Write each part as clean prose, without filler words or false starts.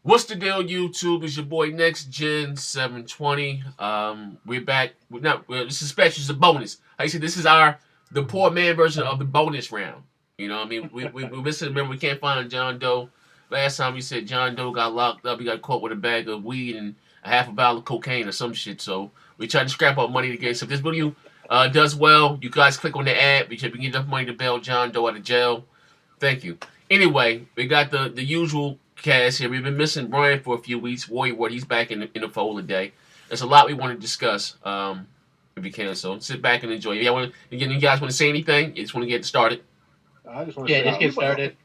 What's the deal, YouTube? It's your boy Next Gen 720. We're back. This is special. It's a bonus. Like I said, this is the poor man version of the bonus round. You know what I mean? We listen. Remember, we can't find John Doe. Last time we said John Doe got locked up. He got caught with a bag of weed and a half a bottle of cocaine or some shit. So we tried to scrap up money to get. So if this video does well, you guys click on the ad because we get enough money to bail John Doe out of jail. Thank you. Anyway, we got the usual cast here. We've been missing Brian for a few weeks. Warrior Ward, he's back in the fold today. There's a lot we want to discuss, if you can. So sit back and enjoy. You guys want to say anything? You just want to get started? I just want to just get started.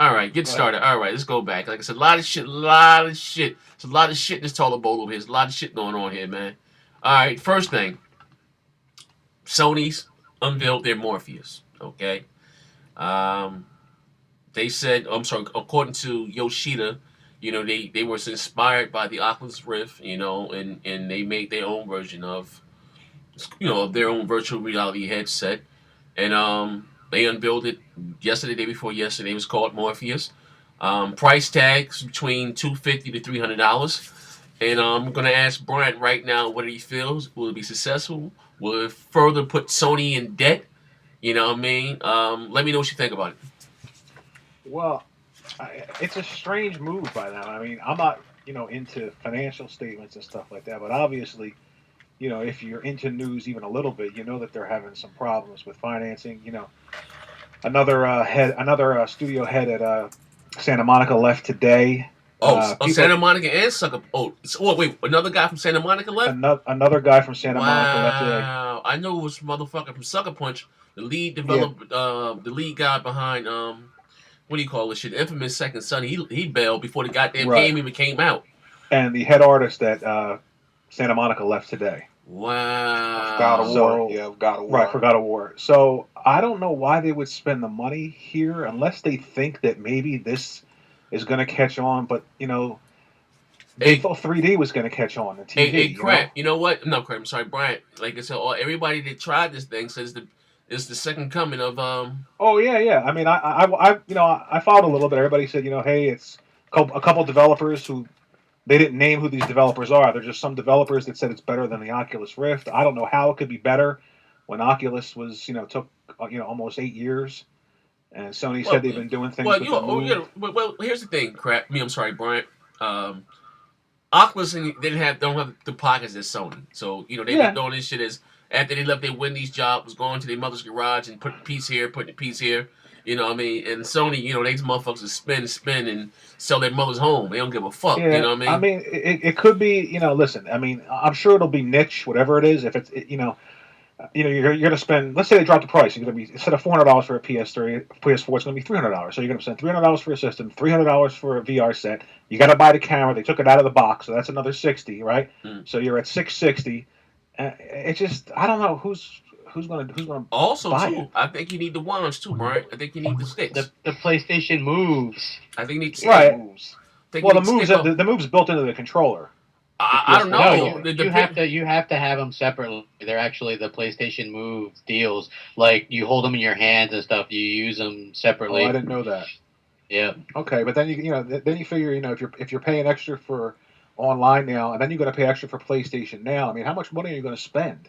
All right, get started. All right, let's go back. Like I said, a lot of shit. There's a lot of shit in this toilet bowl over here. There's a lot of shit going on here, man. All right, first thing. Sony's unveiled their Morpheus, okay? They said, according to Yoshida, they were inspired by the Oculus Rift, and they made their own version of their own virtual reality headset. And they unveiled it yesterday, day before yesterday. It was called Morpheus. Price tags between $250 to $300. And I'm going to ask Brian right now what he feels. Will it be successful? Will it further put Sony in debt? You know what I mean? Let me know what you think about it. Well, it's a strange move by them. I mean, I'm not, into financial statements and stuff like that, but obviously, if you're into news even a little bit, you know that they're having some problems with financing. Another studio head at Santa Monica left today. Santa Monica and Sucker. Wait, another guy from Santa Monica left. Another guy from Santa Monica left today. Wow, I know it was motherfucker from Sucker Punch, the lead developer, the lead guy behind what do you call this shit? Infamous Second Son. He bailed before the goddamn game even came out. And the head artist at Santa Monica left today. Wow. God of War. God of War. Right, for God of War. So I don't know why they would spend the money here unless they think that maybe this is going to catch on. But, they thought 3D was going to catch on the TV. Hey, crap. You know what? No, crap. I'm sorry, Brian. Like I said, everybody that tried this thing says it's the second coming of Oh yeah. I mean, I followed a little bit. Everybody said, hey, it's a couple developers who they didn't name who these developers are. They're just some developers that said it's better than the Oculus Rift. I don't know how it could be better when Oculus was took almost 8 years, and Sony said they've been doing things. Well, here's the thing, crap. I'm sorry, Brian. Oculus don't have the pockets as Sony, so they've been doing this shit as. After they left their Wendy's job, was going to their mother's garage and putting a piece here, putting a piece here. You know what I mean? And Sony, these motherfuckers spin and sell their mother's home. They don't give a fuck. Yeah, you know what I mean? I mean, it could be, listen, I mean, I'm sure it'll be niche, whatever it is. If it's, you're going to spend, let's say they drop the price. You're going to be, instead of $400 for a PS3, PS4, it's going to be $300. So you're going to spend $300 for a system, $300 for a VR set. You got to buy the camera. They took it out of the box. So that's another $60, right? So you're at $660. It's just I don't know who's gonna also buy too. it. I think you need the wands too, Brian. I think you need the sticks. The PlayStation moves. I think you need the right. moves. Well, the moves built into the controller. I don't know. No, you have to have them separately. They're actually the PlayStation Move deals. Like you hold them in your hands and stuff. You use them separately. Oh, I didn't know that. Yeah. Okay, but then you figure if you're paying extra for online now, and then you're going to pay extra for PlayStation Now. I mean, how much money are you going to spend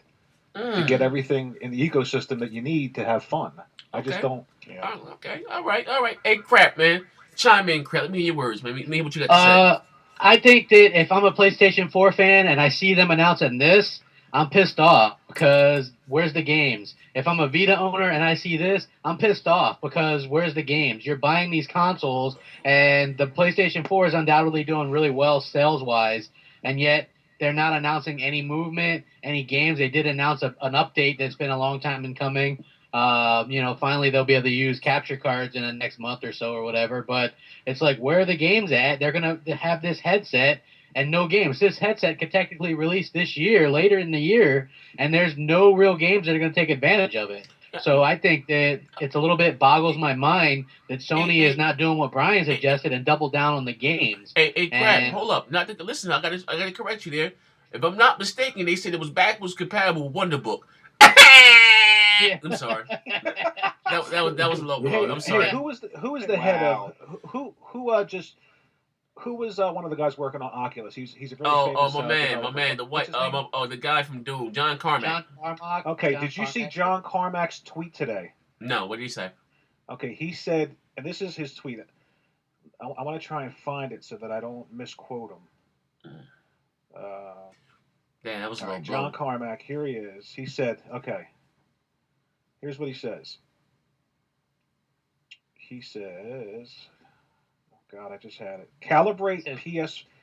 to get everything in the ecosystem that you need to have fun? I just don't. Yeah. Okay, all right. Hey, crap, man, chime in, crap. Let me hear your words, man. Let me hear what you got to say. I think that if I'm a PlayStation 4 fan and I see them announcing this, I'm pissed off because where's the games? If I'm a Vita owner and I see this, I'm pissed off because where's the games? You're buying these consoles and the PlayStation 4 is undoubtedly doing really well sales-wise, and yet they're not announcing any movement, any games. They did announce an update that's been a long time in coming. Finally they'll be able to use capture cards in the next month or so or whatever, but it's like, where are the games at? They're going to have this headset and no games. This headset could technically release this year, later in the year, and there's no real games that are going to take advantage of it. So I think that it's a little bit boggles my mind that Sony is not doing what Brian suggested and double down on the games. Hey, crap, hold up. Listen, I gotta correct you there. If I'm not mistaken, they said it was backwards compatible with Wonderbook. I'm sorry. That was a low blow. Hey, I'm sorry. hey, who was the head Wow. of who was one of the guys working on Oculus? He's a very Oh, famous my developer. man, the What's white, his name? the guy from Doom, John Carmack. John Carmack. Okay, John did you see Carmack. John Carmack's tweet today? No, what did he say? Okay, he said, and this is his tweet. I want to try and find it so that I don't misquote him. Damn, that was a low blow. John Carmack, here he is. He said, okay, here's what he says. He says, oh God, I just had it.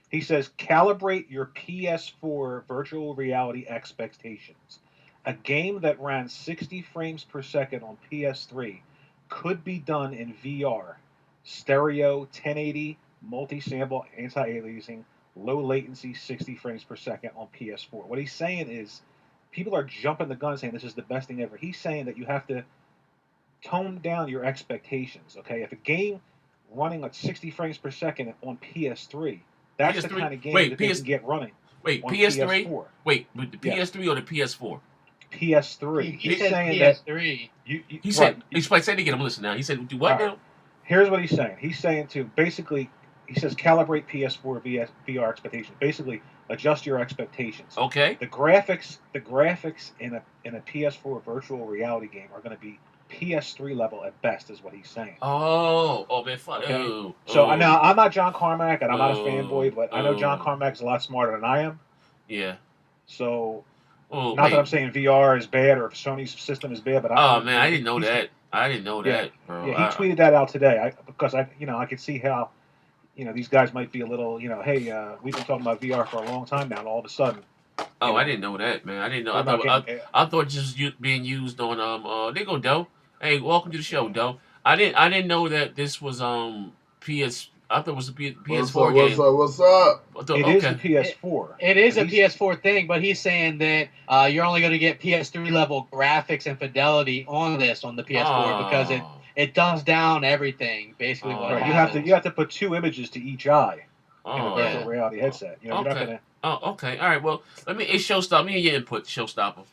He says, calibrate your PS4 virtual reality expectations. A game that ran 60 frames per second on PS3 could be done in VR, stereo, 1080, multi-sample, anti-aliasing, low latency, 60 frames per second on PS4. What he's saying is, people are jumping the gun saying this is the best thing ever. He's saying that you have to tone down your expectations. Okay, if a game running at 60 frames per second on PS3, that's the PS3? kind of game Wait, that they can get running. Wait, on PS3? PS4. Wait, with the Yes. PS3 or the PS4? PS3. He He's said saying PS3. that He said, right. explain, say it again, I'm listening now. He said, do what All right. now? Here's what he's saying. He's saying to basically, he says calibrate PS4 VR expectations. Basically, adjust your expectations. Okay. The graphics in a PS4 virtual reality game are going to be PS3 level at best, is what he's saying. Oh, man, fuck. Okay. Oh, So oh, now I'm not John Carmack, and I'm not a Oh, fanboy, but I know John oh. Carmack's a lot smarter than I am. yeah. So Oh, not that I'm saying VR is bad or if Sony's system is bad, but Oh, man, I didn't know that. I didn't know Yeah. that, bro. Yeah, he tweeted that out today. Because I could see how, these guys might be a little, hey, we've been talking about VR for a long time now, and all of a sudden. I didn't know that, man. I didn't know. they're not getting- I thought just being used on there go Doe. Hey, welcome to the show, Doe. I didn't know that this was PS. I thought it was a PS4 game. What's up? It is the PS4. It is a PS4 thing, but he's saying that you're only going to get PS3 level graphics and fidelity on the PS4 because it dumbs down everything. Basically, what Right, happens. you have to put 2 images to each eye in a virtual yeah. reality headset. You're not gonna. Oh, okay. All right. Well, it's showstopper. Me and your input, showstopper.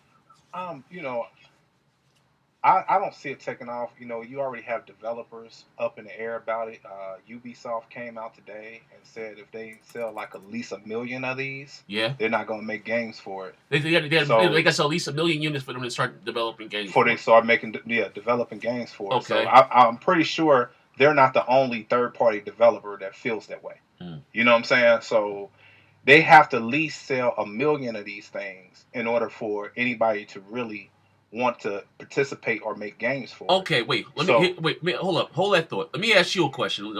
I don't see it taking off. You already have developers up in the air about it. Ubisoft came out today and said if they sell like at least 1 million of these, they're not going to make games for it. They got to sell at least 1 million units for them to start developing games. Before they start developing games for it. Okay. So I'm pretty sure they're not the only third-party developer that feels that way. You know what I'm saying? So they have to at least sell 1 million of these things in order for anybody to really want to participate or make games for. Okay, wait. Hold up. Hold that thought. Let me ask you a question.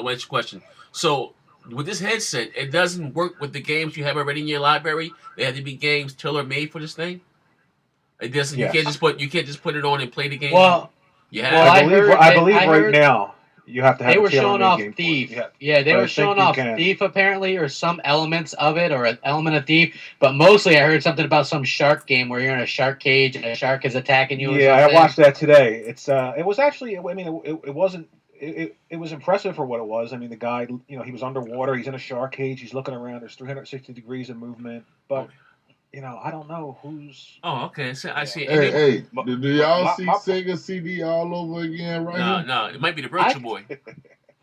So, with this headset, it doesn't work with the games you have already in your library. They have to be games tailor made for this thing. It doesn't. Yes. You can't just put it on and play the game. Well, yeah. I believe right now you have to have. They were showing off game Thief. Yeah, they were showing off Thief apparently, or some elements of it, or an element of Thief. But mostly, I heard something about some shark game where you're in a shark cage and a shark is attacking you. Yeah, I watched that today. It was actually. I mean, it wasn't. It was impressive for what it was. I mean, the guy, he was underwater. He's in a shark cage. He's looking around. There's 360 degrees of movement, but. I don't know who's. Oh, okay. So I see. Hey, do y'all see Sega CD all over again right here? No, it might be the Virtual Boy.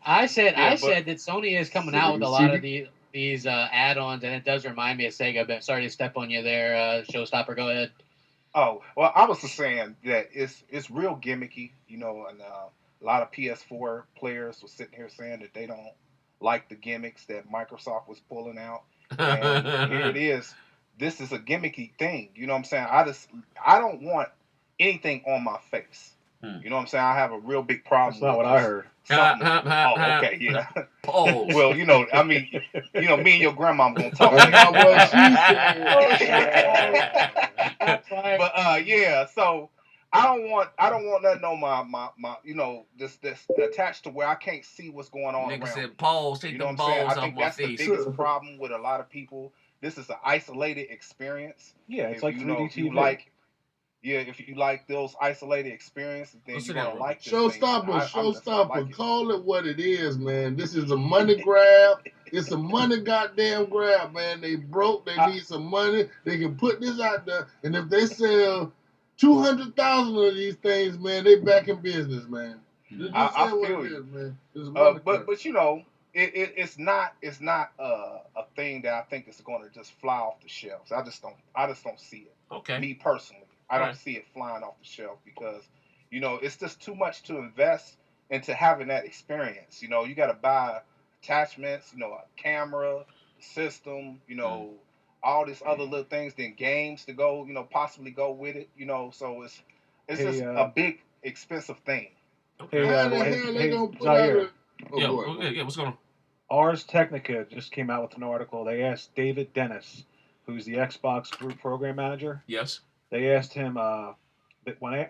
I said that Sony is coming out with a lot of these add-ons, and it does remind me of Sega. But sorry to step on you there, Showstopper. Go ahead. Oh well, I was just saying that it's real gimmicky, and a lot of PS4 players were sitting here saying that they don't like the gimmicks that Microsoft was pulling out, and here it is. This is a gimmicky thing. You know what I'm saying? I don't want anything on my face. You know what I'm saying? I have a real big problem. That's not what I heard. Oh, okay, yeah. Oh, well, I mean, me and your grandma gonna talk. But yeah, so I don't want nothing on my this attached to where I can't see what's going on nigga around. said balls, take the balls I off think my that's face. the biggest problem with a lot of people. This is an isolated experience. Yeah, it's like 3D TV. If you like those isolated experiences, then you're gonna like this Showstopper, call it what it is, man. This is a money grab. It's a money goddamn grab, man. They broke. They need some money. They can put this out there, and if they sell 200,000 of these things, man. They back in business, man. Just I say what feel it you. is, man. It's money. But you know, it's not a thing that I think is going to just fly off the shelves. I just don't see it. Okay. Me personally, I don't Right. see it flying off the shelf because you know it's just too much to invest into having that experience. You know, you got to buy attachments. You know, a camera, system. You know, all these other little things. Then games to go. You know, possibly go with it. You know, so it's Hey, just a big expensive thing. Okay. Hey, How the hell they gonna put out Zaire. a? Oh, Yeah, boy. yeah. What's going on? Ars Technica just came out with an article. They asked David Dennis, who's the Xbox Group Program Manager. Yes. They asked him that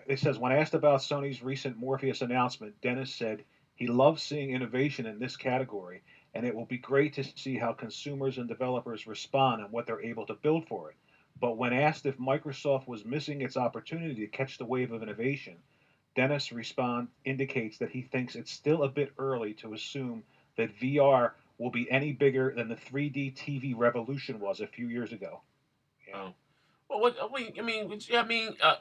it says when asked about Sony's recent Morpheus announcement, Dennis said he loves seeing innovation in this category, and it will be great to see how consumers and developers respond and what they're able to build for it. But when asked if Microsoft was missing its opportunity to catch the wave of innovation, Dennis respond indicates that he thinks it's still a bit early to assume that VR will be any bigger than the 3D TV revolution was a few years ago. Yeah. Oh. Well,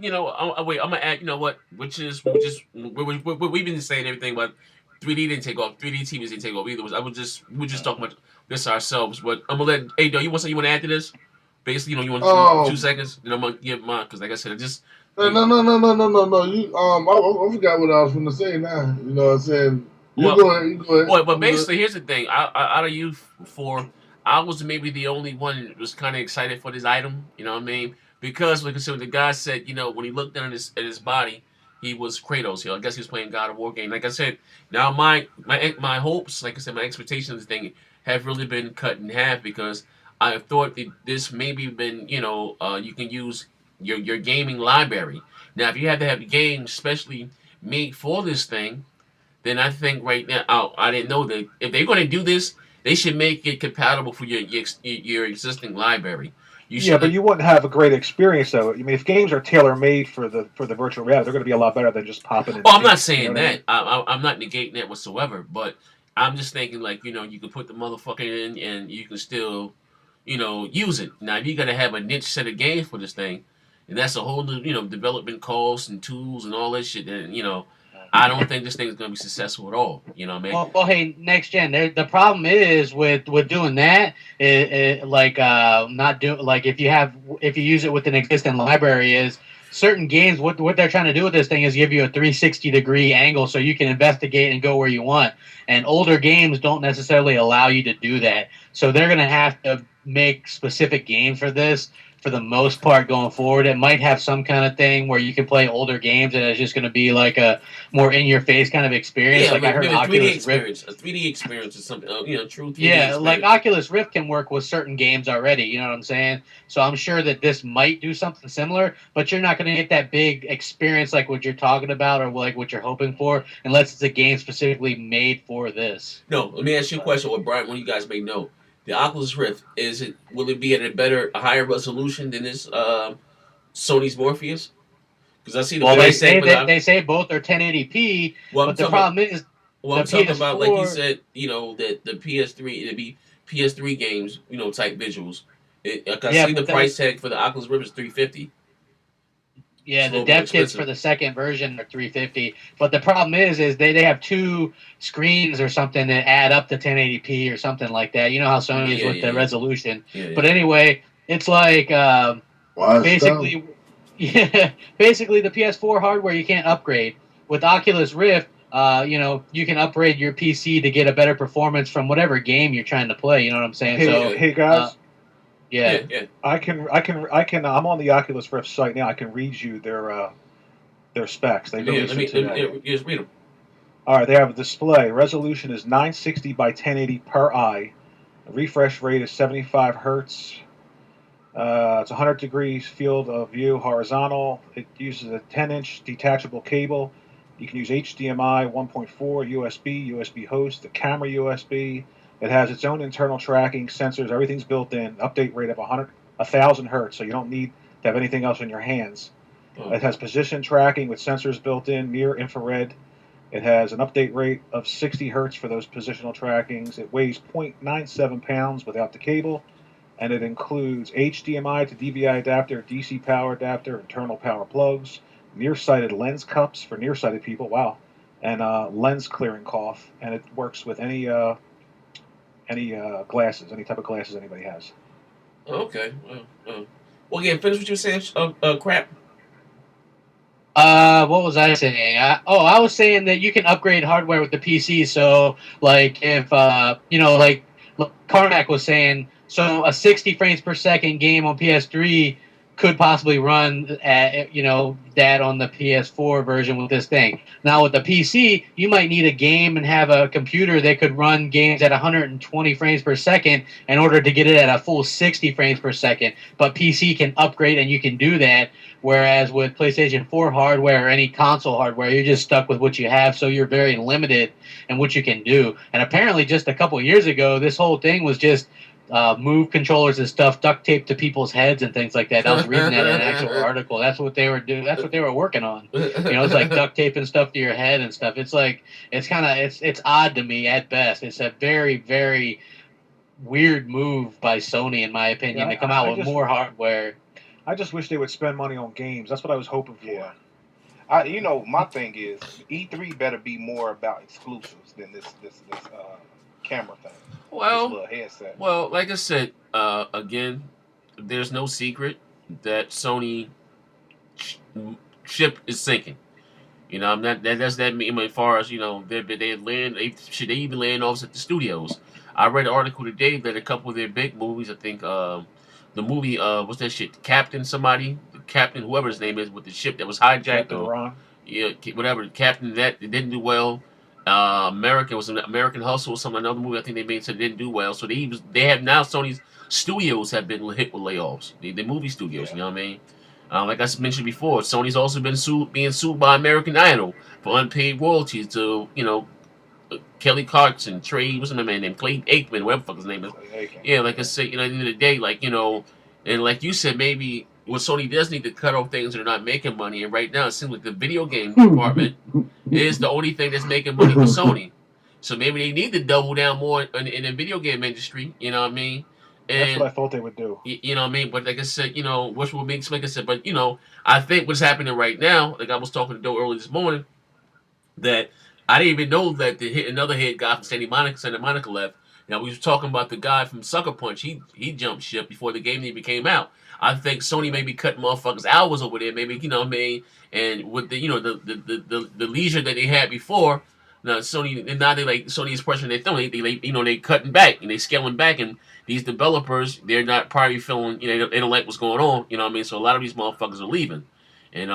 you know, wait. I'm gonna add. You know what? Which is we've been saying everything, but 3D didn't take off. 3D TVs didn't take off either. We're just talking about this ourselves. But I'm gonna let. Hey, do you want something you want to add to this? Basically, you know, you want 2 seconds. Then I'm gonna give mine because, like I said, I just. No. You I forgot what I was going to say now. You know what I'm saying? You go ahead. You go ahead. Well, but basically, here's the thing. Out of you four, I was maybe the only one that was kind of excited for this item. You know what I mean? Because, like I said, the guy said, you know, when he looked down at his body, he was Kratos. You know, I guess he was playing God of War game. Like I said, now my hopes, like I said, my expectations of the thing have really been cut in half because I thought that this maybe been, you know, you can use your gaming library. Now, if you had to have the game specially made for this thing, then I think right now, I didn't know that if they're going to do this, they should make it compatible for your existing library. You Yeah, should. but you wouldn't have a great experience though. I mean, if games are tailor made for the virtual reality, they're going to be a lot better than just popping in. Oh, I'm not You know saying what I mean? that. I'm not negating that whatsoever. But I'm just thinking like you know you can put the motherfucker in and you can still, you know, use it. Now if you got to have a niche set of games for this thing, and that's a whole new you know development costs and tools and all that shit. And you know, I don't think this thing is going to be successful at all. You know what I mean? Well, hey, next gen. The problem is with doing that, like not do like if you use it with an existing library is certain games. What they're trying to do with this thing is give you a 360-degree angle so you can investigate and go where you want. And older games don't necessarily allow you to do that. So they're gonna have to make specific games for this. For the most part, going forward, it might have some kind of thing where you can play older games, and it's just going to be like a more in-your-face kind of experience. Yeah, Like I heard maybe a 3D Oculus experience, Rift. a 3D experience or something. You know, true 3D Yeah, experience. like Oculus Rift can work with certain games already. You know what I'm saying? So I'm sure that this might do something similar, but you're not going to get that big experience like what you're talking about or like what you're hoping for, unless it's a game specifically made for this. No, let me ask you a question, or Brian, one of you guys may know. The Oculus Rift, will it be at a higher resolution than this Sony's Morpheus? Because I see the Well, price tag for the. they say both are 1080p, Well, I'm but the talking about. problem is Well, the I'm talking about like you PS4. said, you know, that the PS3 it'd be PS3 games, you know, type visuals. Like I Yeah, see the but then price tag for the Oculus Rift is $350. yeah, It's a the little more dev kits for expensive. the second version are 350, but the problem is they have two screens or something that add up to 1080p or something like that. You know how Sony is Yeah, with yeah, the yeah, resolution. yeah, But yeah. anyway, it's like Why stop? basically, yeah, basically the PS4 hardware you can't upgrade. With Oculus Rift, you know, you can upgrade your PC to get a better performance from whatever game you're trying to play. You know what I'm saying? Hey, So, Okay. hey uh, guys, yeah. Yeah. I can. I'm on the Oculus Rift site now. I can read you their specs. They released it today. Just read them. All right, they have a display. Resolution is 960 by 1080 per eye. The refresh rate is 75 hertz. It's 100 degrees field of view horizontal. It uses a 10-inch detachable cable. You can use HDMI 1.4, USB host, the camera USB. It has its own internal tracking sensors. Everything's built in. Update rate of 1,000 hertz, so you don't need to have anything else in your hands. Oh. It has position tracking with sensors built in, near infrared. It has an update rate of 60 hertz for those positional trackings. It weighs 0.97 pounds without the cable. and it includes HDMI to DVI adapter, DC power adapter, internal power plugs, nearsighted lens cups for nearsighted people. Wow, and lens clearing cloth, and it works with any glasses, any type of glasses anybody has. Okay. Well, again, finish what you were saying. Crap. What was I saying? I was saying that you can upgrade hardware with the PC. So, like, if like Karnak was saying, so a 60 frames per second game on PS3 could possibly run at that on the PS4 version with this thing. Now with the PC, you might need a game and have a computer that could run games at 120 frames per second in order to get it at a full 60 frames per second. But PC can upgrade and you can do that. Whereas with PlayStation 4 hardware or any console hardware, you're just stuck with what you have, so you're very limited in what you can do. And apparently just a couple of years ago, this whole thing was just move controllers and stuff duct taped to people's heads and things like that. I was reading that in an actual article. That's what they were doing. That's what they were working on. It's like duct taping stuff to your head and stuff. It's like it's odd to me at best. It's a very, very weird move by Sony, in my opinion, to come out with more hardware. I just wish they would spend money on games. That's what I was hoping for. Yeah. My thing is E3 better be more about exclusives than this camera thing. Well, this little headset. Well, like I said, again, there's no secret that Sony ship is sinking. I'm not that's that mean as far as they should they even land off at the studios. I read an article today that a couple of their big movies, I think the movie what's that shit? Captain whoever his name is with the ship that was hijacked. Captain Ron. Yeah, whatever. Captain that it didn't do well. American was an American Hustle or something. Another movie I think they made said it didn't do well. So they have now Sony's studios have been hit with layoffs. The movie studios, you know what I mean? Like I mentioned before, Sony's also been being sued by American Idol for unpaid royalties to Kelly Clarkson, what's my man named Clay Aikman, whatever the fuck his name is. Yeah, like I said, at the end of the day, and like you said, maybe what Sony does need to cut off things that are not making money. And right now, it seems like the video game department is the only thing that's making money for Sony. So maybe they need to double down more in the video game industry. You know what I mean? And, that's what I thought they would do. You know what I mean? But like I said, which will make like I said, but I think what's happening right now, like I was talking to Joe early this morning, that I didn't even know that another head guy from Santa Monica left. Now we were talking about the guy from Sucker Punch. He jumped ship before the game even came out. I think Sony may be cutting motherfuckers hours over there, maybe what I mean, and with the the leisure that they had before. Now Sony Sony's pressuring their thumb. They cutting back and they scaling back, and these developers they're not probably feeling they don't like what's going on. You know what I mean? So a lot of these motherfuckers are leaving, and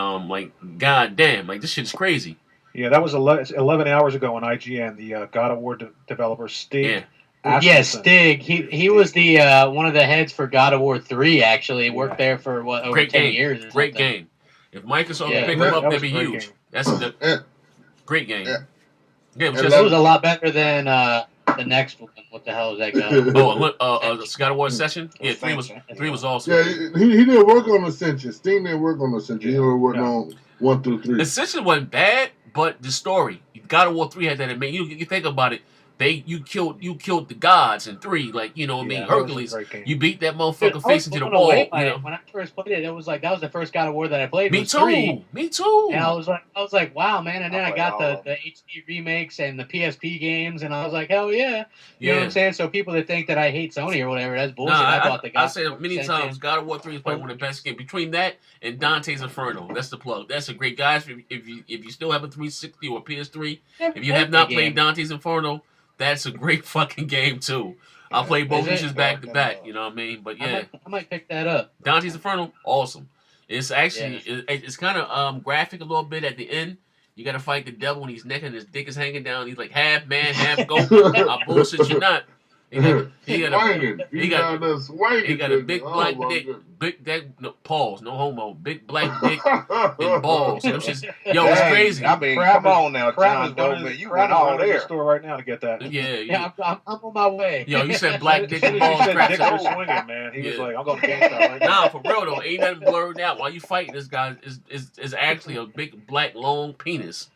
goddamn, this shit's crazy. Yeah, that was 11 hours ago on IGN. The God of War developer Stig. Yeah. Yeah, Stig. He was the one of the heads for God of War 3. Actually, worked there for over great 10 game. years. Or Great something. game. If Microsoft could pick him up, that'd be huge. Game. That's a great game. It was a lot better than the next one. What the hell is that guy? God of War Session. Yeah, three was awesome. Yeah, he didn't work on Ascension. Steam didn't work on Ascension. He only worked on 1 through 3. Ascension wasn't bad, but the story. God of War 3 had that. You think about it. You killed the gods in 3, Hercules. You beat that motherfucker face into the wall. When I first played it, it was like that was the first God of War that I played. Me too. And I was like, wow, man. And then I got the HD remakes and the PSP games, and I was like, hell yeah. You know what I'm saying? So people that think that I hate Sony or whatever, that's bullshit. I say many times, God of War 3 is probably one of the best games. Between that and Dante's Inferno, that's the plug. That's a great, guys. If you still have a 360 or PS3, if you have not played Dante's Inferno, that's a great fucking game too. I'll play both issues back to back. You know what I mean? But yeah, I might pick that up. Dante's Inferno, awesome. It's actually it's kind of graphic a little bit at the end. You got to fight the devil and he's naked and his dick is hanging down. He's like half man, half goat. I bullshit you not. He got a big black dick. Pause. No homo. Big black dick and balls. Them shit's, it's crazy. I mean, come on now, John Doe, you went all there. The store right now to get that. Yeah. I'm on my way. Yo, you said black dick and balls. Dick was swinging, man. He was like, I'm going to GameStop right now. Nah, for real though, ain't nothing blurred out. While you fighting this guy is actually a big black long penis.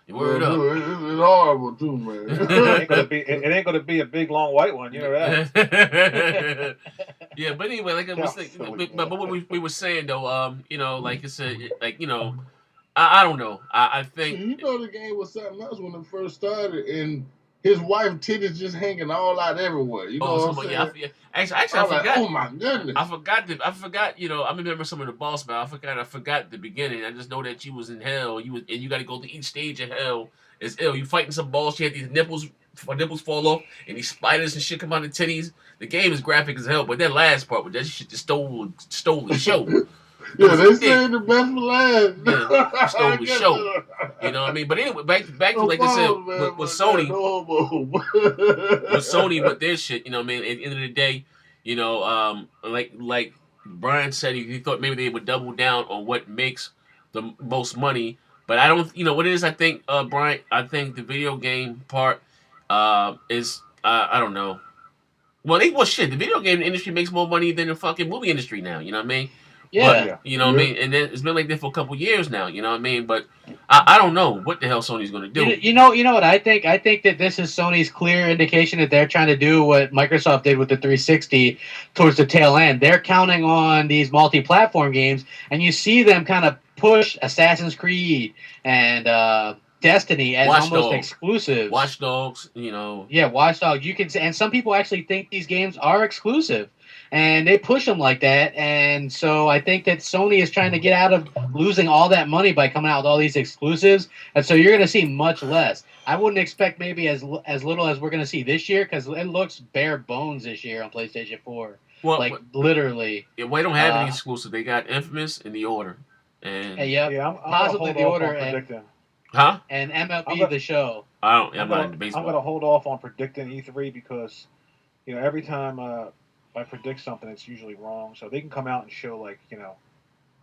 Word up. It's horrible too, man. It ain't gonna be a big long white one, you know that. Yeah, but anyway, like I was Yeah, thinking, silly, but man. what we were saying though, like I said, like I don't know. I Shit, think. you know the game was something else when it first started, and his wife titties just hanging all out everywhere. You know Oh, what I'm somebody, yeah, saying? yeah. Actually, I I was like, forgot. oh my goodness. I forgot. I remember some of the boss, but I forgot the beginning. I just know that you was in hell. And you got to go to each stage of hell. It's ill. You fighting some boss. She had these nipples fall off, and these spiders and shit come out of the titties. The game is graphic as hell, but that last part, with that shit just stole the show. It Yeah, was they yeah, say the best for yeah, last. stole I the guess show. You know what I mean? But anyway, back to no like I said problem, man. with But yeah, Sony. no homo. With Sony with their shit, you know what I mean? At the end of the day, like Brian said, he thought maybe they would double down on what makes the most money. But I don't, what it is. I think, Brian. I think the video game part is I don't know. Well, shit. The video game industry makes more money than the fucking movie industry now. You know what I mean? But Yeah. Yeah. you know what I Yeah. mean, and then it's been like that for a couple years now. You know what I mean? But I don't know what the hell Sony's gonna do. You know what I think? I think that this is Sony's clear indication that they're trying to do what Microsoft did with the 360 towards the tail end. They're counting on these multi-platform games, and you see them kind of push Assassin's Creed and Destiny as Watch almost Dogs. exclusives. Watch Dogs. Yeah, Watch Dogs. You can, and some people actually think these games are exclusive, and they push them like that. And so I think that Sony is trying to get out of losing all that money by coming out with all these exclusives, and so you're going to see much less. I wouldn't expect maybe as little as we're going to see this year because it looks bare bones this year on PlayStation 4. Well, Like literally. yeah, well, they don't have any Uh, exclusive. They got Infamous and The Order, and Yep. Yeah, I'm gonna Possibly hold The off Order on and predicting. huh? MLB I'm gonna- The Show. I'm I'm not gonna, into baseball. I'm gonna hold off on predicting E3 because every time I predict something, it's usually wrong. So they can come out and show like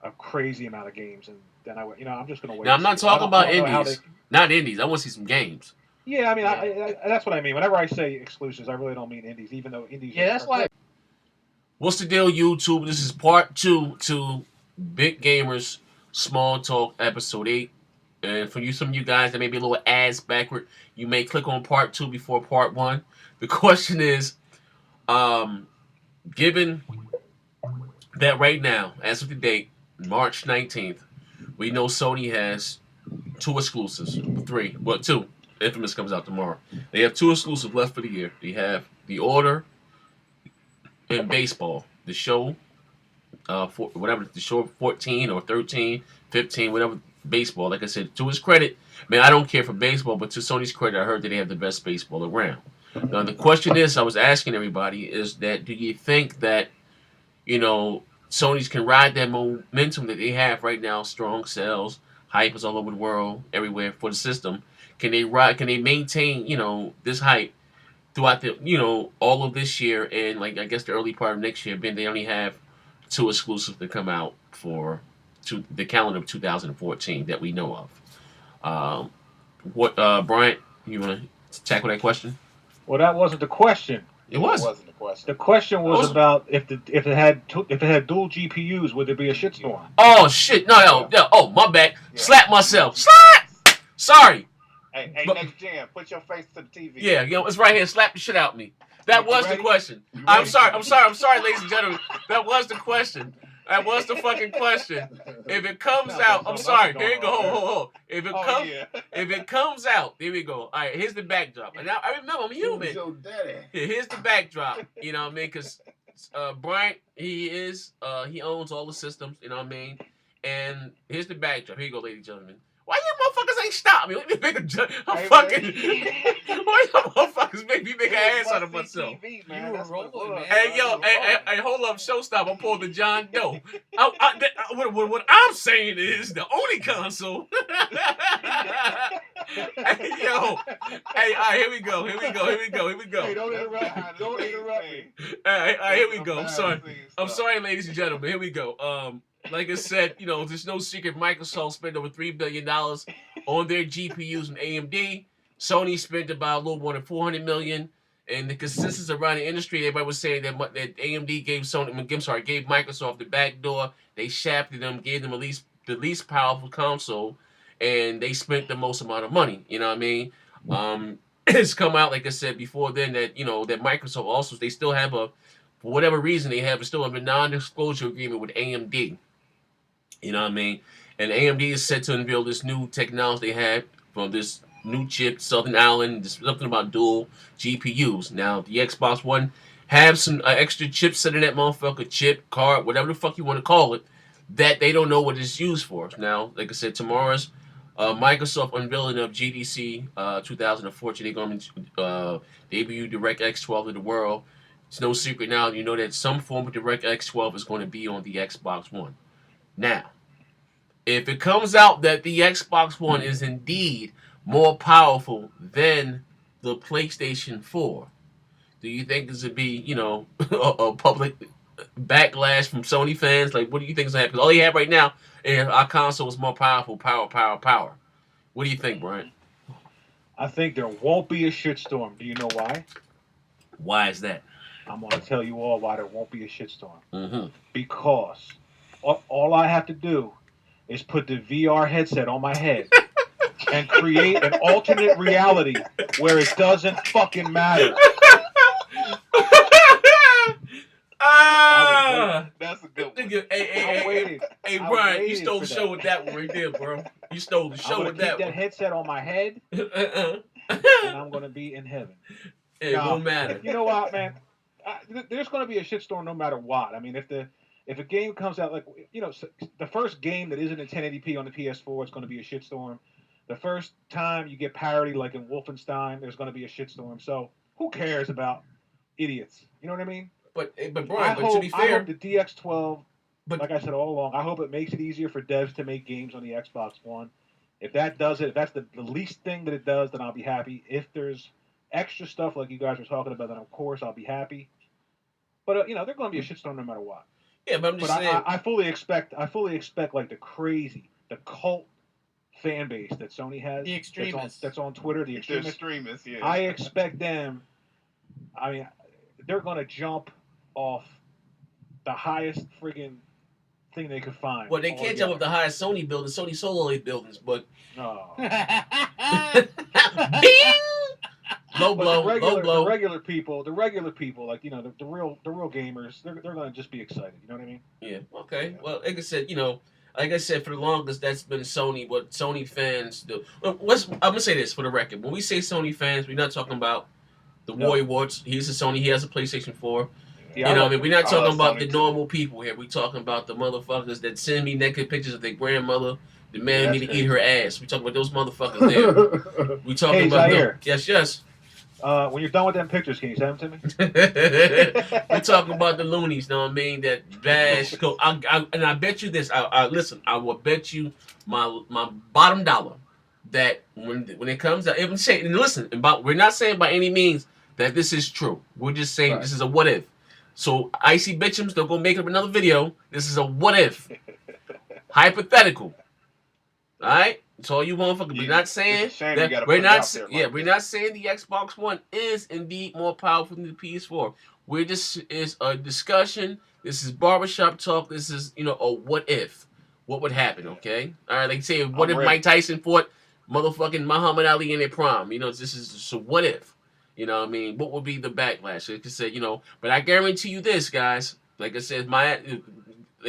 a crazy amount of games, and then I'm just gonna wait. Now, I'm and not see. I talking don't- I about don't know how indies. Not indies. I want to see some games. Yeah, I mean, Yeah. that's what I mean. Whenever I say exclusives, I really don't mean indies, even though indies. Yeah, that's why. What's the deal, YouTube? This is part 2 to Big Gamers Small Talk episode 8. And for some of you guys that may be a little ass backward, you may click on part 2 before part 1. The question is, given that right now, as of the date, March 19th, we know Sony has 2 exclusives. 3. Well, 2. Infamous comes out tomorrow. They have 2 exclusives left for the year. They have The Order and baseball. The show, whatever, the show 14 or 13, 15, whatever, baseball. Like I said, to his credit, man, I don't care for baseball, but to Sony's credit, I heard that they have the best baseball around. Now, the question is, I was asking everybody, is that do you think that, Sony's can ride that momentum that they have right now, strong sales, hype is all over the world, everywhere for the system. Can they maintain, this hype throughout all of this year and like I guess the early part of next year, Ben, they only have 2 exclusives to come out for the calendar of 2014 that we know of. What Bryant, you want to tackle that question? Well, that wasn't the question. It was. Wasn't the question. The question was Was it? about if it had dual GPUs, would there be a shitstorm? Oh shit! No. Oh, my bad. Yeah. Slap myself. Slap. Sorry. Hey, But- next gen, put your face to the TV. Yeah, it's right here. Slap the shit out of me. That You was the ready? question. You I'm ready? sorry, ladies and gentlemen. That was the question. That was the fucking question. If it comes out, I'm sorry. There you go. Hold. If it comes out, there we go. All right, here's the backdrop. And now I remember I'm human. Who's your daddy? Here's the backdrop. You know what I mean? Because Bryant, he owns all the systems. You know what I mean? And here's the backdrop. Here you go, ladies and gentlemen. Why you motherfuckers ain't stop me? Let me make a Hey, fucking. man. Why you motherfuckers make me make an ass out of myself? TV, You man. were That's what it rolling, was. man. Hey, yo, hey, hold up, showstop. I'm pulling the John Doe. What I'm saying is the only console. Hey, yo. Hey, all right, here we go. Hey, don't interrupt me. All right, here we go. I'm sorry. Behind the scenes I'm stuff. sorry, ladies and gentlemen. Here we go. Like I said, there's no secret. Microsoft spent over $3 billion on their GPUs and AMD. Sony spent about a little more than $400 million. And the consensus around the industry, everybody was saying that AMD gave Microsoft the back door. They shafted them, gave them the least powerful console, and they spent the most amount of money. You know what I mean? It's come out, like I said before then, that that Microsoft also, they still have a for whatever reason, they have still a non-disclosure agreement with AMD. You know what I mean? And AMD is set to unveil this new technology they had from this new chip, Southern Island. There's something about dual GPUs. Now, the Xbox One have some extra chips set in that motherfucker, chip, card, whatever the fuck you want to call it, that they don't know what it's used for. Now, like I said, tomorrow's Microsoft unveiling of GDC 2014. They're going to debut DirectX 12 to the world. It's no secret now. You know that some form of DirectX 12 is going to be on the Xbox One. Now, if it comes out that the Xbox One is indeed more powerful than the PlayStation 4, do you think this would be, a public backlash from Sony fans? Like, what do you think is going to happen? Because all you have right now is our console is more powerful, power. What do you think, Brian? I think there won't be a shitstorm. Do you know why? Why is that? I'm going to tell you all why there won't be a shitstorm. Mm-hmm. Because all I have to do is put the VR headset on my head and create an alternate reality where it doesn't fucking matter. That's a good one. Hey, Brian, you stole the show with that one right there, bro. You stole the show with that one. I'm going to keep that headset on my head, and I'm going to be in heaven. It won't matter. You know what, man? There's going to be a shitstorm no matter what. I mean, if a game comes out, like, the first game that isn't in 1080p on the PS4, it's going to be a shitstorm. The first time you get parody, like in Wolfenstein, there's going to be a shitstorm. So who cares about idiots? You know what I mean? But Brian, to be fair, I hope the DX12, like I said all along, I hope it makes it easier for devs to make games on the Xbox One. If that does it, if that's the least thing that it does, then I'll be happy. If there's extra stuff like you guys were talking about, then of course I'll be happy. But they're going to be a shitstorm no matter what. Yeah, but I'm just saying. I fully expect like the cult fan base that Sony has. The extremists. That's on Twitter. The extremists, yeah. I expect them. I mean, they're going to jump off the highest friggin' thing they could find. Well, they can't jump off the highest Sony buildings, Sony Solar buildings, but. No. Bing! Low blow. The regular people, like the real gamers, they're gonna just be excited. You know what I mean? Yeah. Okay. Well, like I said, for the longest, that's been Sony. What Sony fans do. I'm gonna say this for the record. When we say Sony fans, we're not talking about the Warrior Warts. He's a Sony. He has a PlayStation 4. Yeah, we're not talking about the normal people here. We're talking about the motherfuckers that send me naked pictures of their grandmother demanding me to eat her ass. We talking about those motherfuckers there. We talking about them. Yes. When you're done with them pictures, can you send them to me? We're talking about the loonies, know what I mean? That bash. And I bet you this. Listen, I will bet you my bottom dollar that when it comes out, even say, and listen, we're not saying by any means that this is true. We're just saying This is a what if. So Icy Bitchums, they're gonna make up another video. This is a what if, hypothetical. All right. That's all you motherfuckers. We're not saying that. We're not saying the Xbox One is indeed more powerful than the PS4. It's a discussion. This is barbershop talk. This is a what if. What would happen? Okay. All right. Like say, what if Mike Tyson fought motherfucking Muhammad Ali in their prime? This is so what if. You know what I mean? What would be the backlash? Like I said, but I guarantee you this, guys. Like I said,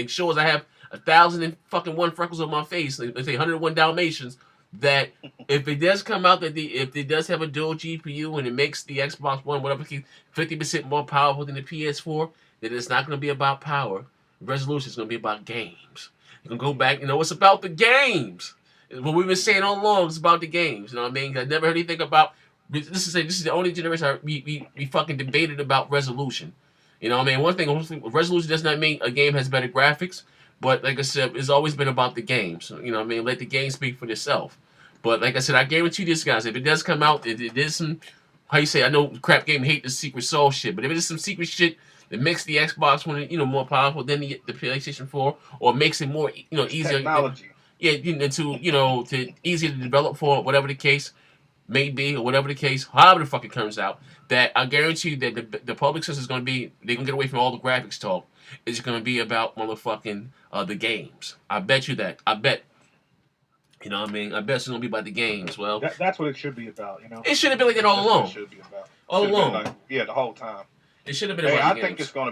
shows I have 1,001 freckles on my face. They say 101 Dalmatians. That if it does come out that if it does have a dual GPU and it makes the Xbox One 50% more powerful than the PS4, then it's not going to be about power. Resolution is going to be about games. You can go back. It's about the games. What we've been saying all along is about the games. You know what I mean? I never heard anything about. This is the only generation we fucking debated about resolution. You know what I mean? One thing, resolution does not mean a game has better graphics, but like I said, it's always been about the games. You know what I mean? Let the game speak for itself. But like I said, I guarantee this, guys, if it does come out, it is some, I know crap game hate the secret soul shit, but if it is some secret shit that makes the Xbox One, more powerful than the PlayStation 4, or makes it more, easier. Technology. To easier to develop for, whatever the case may be, or whatever the case, however the fuck it turns out, that I guarantee you that the public sense is going to be, they're going to get away from all the graphics talk. It's going to be about motherfucking the games. I bet you that. I bet. You know what I mean? I bet it's going to be about the games. Well, that's what it should be about, It should have been like that all along. It should be about. All along. The whole time. It should have been Hey, about I the think games. it's going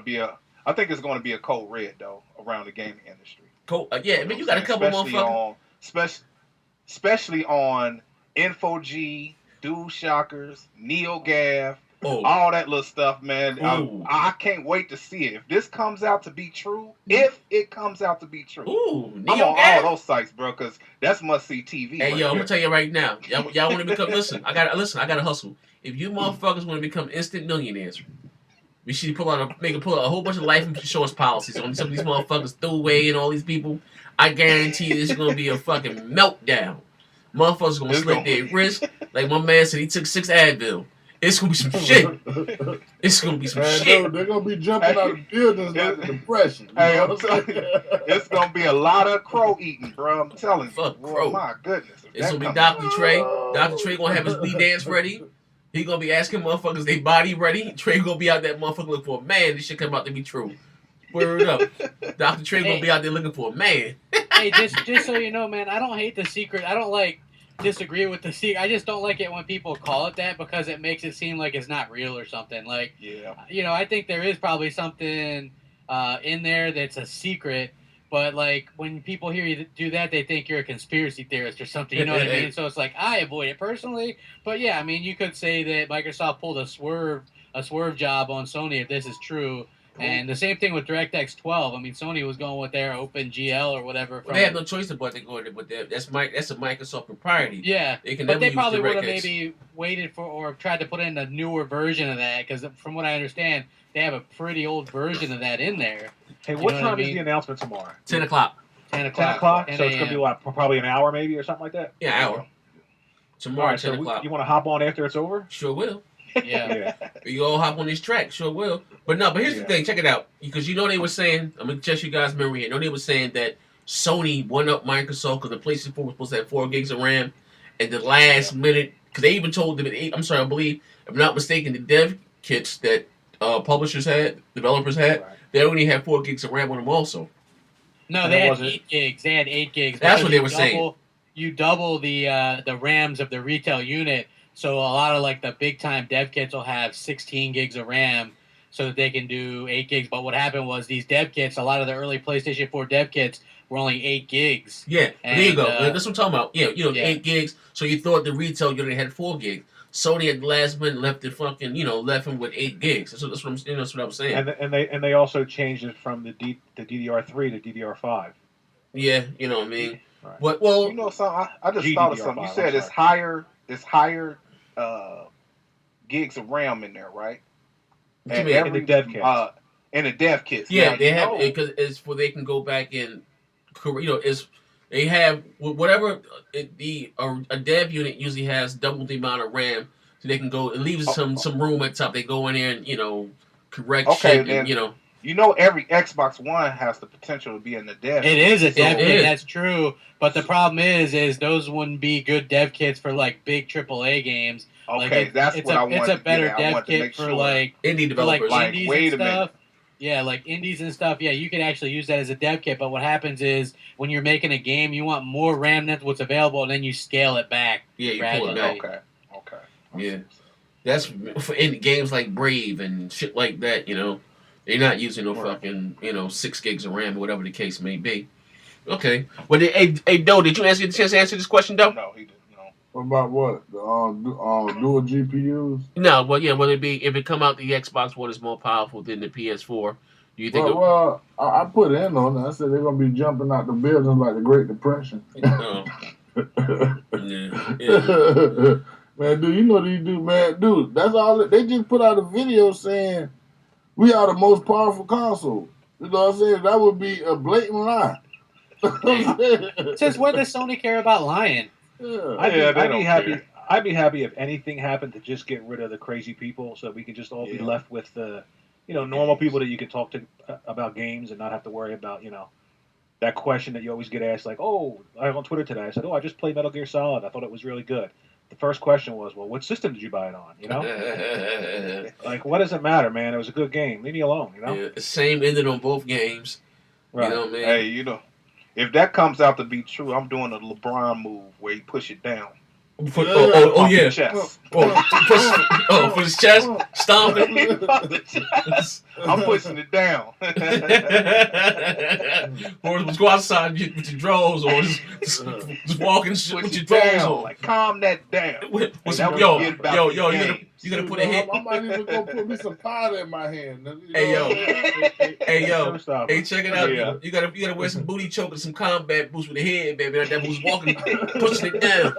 to be a code red though around the gaming industry. Cool. Yeah, I mean, you got a couple motherfuckers. Especially on InfoG, DualShockers, NeoGAF, Oh, all that little stuff, man. ooh, I can't wait to see it. If this comes out to be true, if it comes out to be true, ooh, I'm Neo on all Gaf. those sites, bro, because that's must see TV. Hey, right yo, I'm there. gonna tell you right now. Y'all want to become? Listen, I gotta hustle. If you motherfuckers want to become instant millionaires, we should pull out a whole bunch of life insurance policies on some of these motherfuckers, Thoway and all these people. I guarantee you, this is gonna be a fucking meltdown. Motherfuckers gonna slit their wrist. Like my man said, he took 6 Advil. It's gonna be some shit. It's gonna be some shit. They're gonna be jumping out of buildings like the depression. Hey, I'm telling you, it's gonna be a lot of crow eating, bro. I'm telling you. Fuck Boy, crow. my goodness. It's gonna be Dr. Trey. Dr. Trey gonna have his weed dance ready. He gonna be asking motherfuckers they body ready. Trey gonna be out that motherfucker looking for a man. This shit come out to be true. Word up. Dr. Trey gonna be out there looking for a man. Hey, just so you know, man, I don't hate the secret. I don't disagree with the secret. I just don't like it when people call it that because it makes it seem like it's not real or something. Like, Yeah. I think there is probably something in there that's a secret. But like when people hear you do that, they think you're a conspiracy theorist or something. You know what I mean? So it's like I avoid it personally. But yeah, I mean, you could say that Microsoft pulled a swerve job on Sony if this is true. And the same thing with DirectX 12. I mean, Sony was going with their OpenGL or whatever. Well, they have no choice but to go with it. That's a Microsoft propriety. Yeah, They can but never they use probably would have DirectX. maybe waited for or tried to put in a newer version of that because from what I understand, they have a pretty old version of that in there. Hey, what know time what I is mean? the announcement tomorrow? 10 o'clock. 10 10 o'clock. o'clock? 10 So it's going to be what, probably an hour maybe or something like that? Yeah, hour. All Tomorrow, right, 10 so o'clock. you want to hop on after it's over? Sure will. Yeah. You all hop on this track, sure will. But no, but here's the thing, check it out. Because they were saying, I'm going to test you guys' memory here. They were saying that Sony won up Microsoft because the PlayStation 4 was supposed to have 4 gigs of RAM. At the last minute, because they even told them, I believe, if I'm not mistaken, the dev kits that publishers had, developers had, they only had 4 gigs of RAM on them also. No, And they it had wasn't- 8 gigs. They had 8 gigs. That's because what they were saying. You double the RAMs of the retail unit. So a lot of like the big time dev kits will have 16 gigs of RAM so that they can do 8 gigs. But what happened was these dev kits, a lot of the early PlayStation 4 dev kits were only 8 gigs. Yeah, And, there you go. That's what I'm talking about. Yeah, 8 Yeah. gigs. So you thought the retail unit had 4 gigs. Sony at the last minute left it left him with 8 gigs. That's what I'm saying. And they also changed it from the DDR3 to DDR5. Yeah, you know what I mean. Right. But well, You know something? I just thought of something. You GDDR5, said I'm it's higher gigs of RAM in there, right? what you mean? In the dev kits. In the dev kits. Yeah, Now, they you have know- because it's where they can go back and it's they have whatever a dev unit usually has double the amount of RAM, so they can go. It leaves some room at top. They go in there and correct shit then, and every Xbox One has the potential to be in the dev. It is a dev it kit, is. that's true. But the problem is those wouldn't be good dev kits for like big AAA games. Okay, Like, that's it's what I wanted It's a to better get at. I dev wanted to kit make for sure. indie for like developers. Like, indies wait and a minute. stuff. Yeah, like indies and stuff. Yeah, you can actually use that as a dev kit. But what happens is when you're making a game, you want more RAM than what's available, and then you scale it back. Yeah, you pull it gradually. back. Okay. Yeah. That's for indie games like Brave and shit like that. They're not using no fucking 6 gigs of RAM or whatever the case may be. Okay. Well, hey, Doe, did you get the chance to answer this question, Doe? No, he didn't. No. What about what? The dual GPUs? No. Well, yeah. Whether it be if it come out the Xbox One is more powerful than the PS4, do you think? Well, I put in on it. I said they're gonna be jumping out the buildings like the Great Depression. Yeah. Man, dude, you know what you do, man, dude. That's all. They just put out a video saying we are the most powerful console. You know what I'm saying? That would be a blatant lie. Since when does Sony care about lying? Yeah. I'd they be don't happy. care. I'd be happy if anything happened to just get rid of the crazy people, so we could just all be Yeah. left with the, normal people that you can talk to about games and not have to worry about, that question that you always get asked, like, oh, I was on Twitter today. I said, oh, I just played Metal Gear Solid. I thought it was really good. The first question was, well, what system did you buy it on? Like, what does it matter, man? It was a good game. Leave me alone. Yeah, same ending on both games. Right. You know what I mean? Hey, if that comes out to be true, I'm doing a LeBron move where he push it down. Oh yeah. Chest. For his chest, stomping. I'm pushing it down. Or just go outside with your drawers, or just walking shit with Push your it drawers down. on. Like, calm that down. With And some, that yo, was about the game. you gotta put a hit. I might even go put me some powder in my hand. Hey yo, hey, check it out. Yeah. You gotta wear some booty choke and some combat boots with a head, baby. That who's walking, pushing it down.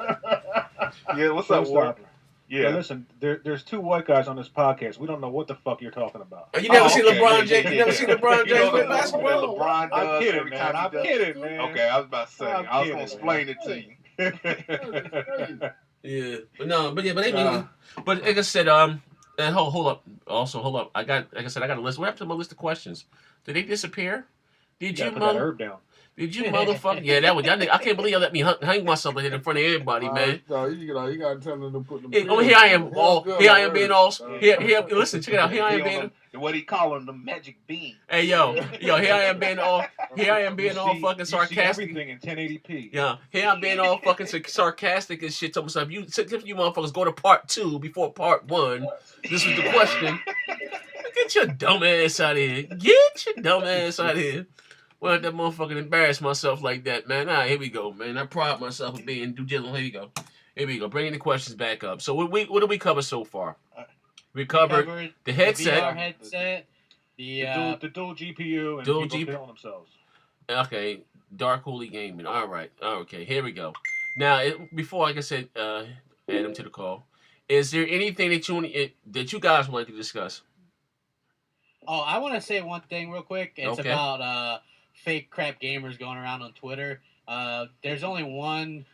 Yeah, what's up, Ward? Yeah, listen, there's two white guys on this podcast. We don't know what the fuck you're talking about. You never seen okay. LeBron Yeah, James? You never seen LeBron You know James play the basketball? LeBron does I'm kidding, every man. time he I'm does. kidding, man. Okay, I was about to say. I'm I was kidding, gonna explain it to you. Yeah, but like I said, and hold up. Also, hold up. I got a list. What happened to my list of questions? Did they disappear? Did you put that herb down. Did you motherfucker? Yeah, that was. I can't believe y'all let me hang myself like that in front of everybody, man. No, you gotta tell them to put them. Here I am. Here I am being all. Here. Listen, check it out. Here I am being. What he calling the magic beam? Hey yo. Here I am being all. Here I am being all fucking sarcastic. Everything in 1080p. Yeah. Here I'm being all fucking sarcastic and shit. Tell myself, you motherfuckers go to part 2 before part 1. This was the question. Get your dumb ass out of here. Get your dumb ass out of here. Well, let that motherfucking embarrass myself like that, man. All right, here we go, man. I pride myself in being due diligence. Here we go. Here we go. Bringing the questions back up. So what did we cover so far? We covered the headset. VR headset. The dual GPU and dual people GPU. killing themselves. Okay, Dark Holy Gaming. All right. Okay, here we go. Now, before, like I said, add him to the call. Is there anything that you guys want to discuss? Oh, I want to say one thing real quick. It's Okay. about fake crap gamers going around on Twitter. There's only one.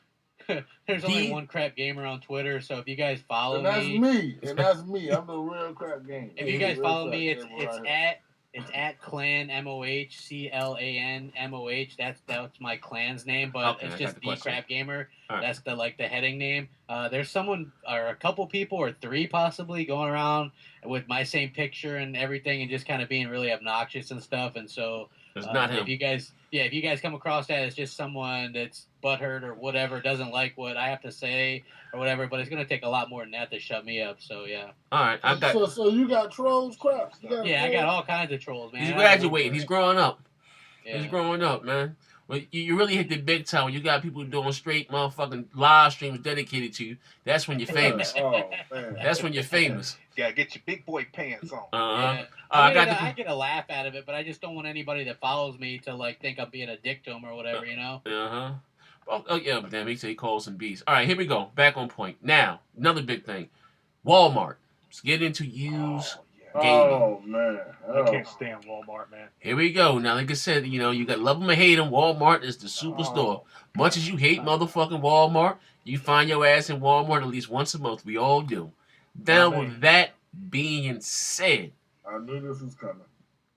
There's only one crap gamer on Twitter. So if you guys follow And that's me, me. I'm the real crap game. if you guys follow me, it's at clan MOH CLAN MOH. That's my clan's name, but Okay, it's I just got the the question. crap gamer. All right. That's the heading name. There's someone or a couple people or 3 possibly going around with my same picture and everything, and just kind of being really obnoxious and stuff. And so It's not him. if you guys come across that, it's just someone that's butthurt or whatever, doesn't like what I have to say or whatever. But it's gonna take a lot more than that to shut me up. So yeah. All right, I got. So you got trolls, crap. Yeah, I got all kinds of trolls, man. He's graduating. He's growing up. Yeah. He's growing up, man. Well, you really hit the big time when you got people doing straight motherfucking live streams dedicated to you. That's when you're famous. Oh man. That's when you're famous. Gotta get your big boy pants on. Uh-huh. Yeah. I I get a laugh out of it, but I just don't want anybody that follows me to like think I'm being a dick to them or whatever, you know. Uh-huh. Oh yeah, but damn, he said he calls some bees. All right, here we go. Back on point. Now, another big thing. Walmart. Let's get into used gaming. Oh man. I can't stand Walmart, man. Here we go. Now, like I said, you got love them or hate them. Walmart is the superstore. Much as you hate motherfucking Walmart, you find your ass in Walmart at least once a month. We all do. Now, with that being said, I knew this was coming.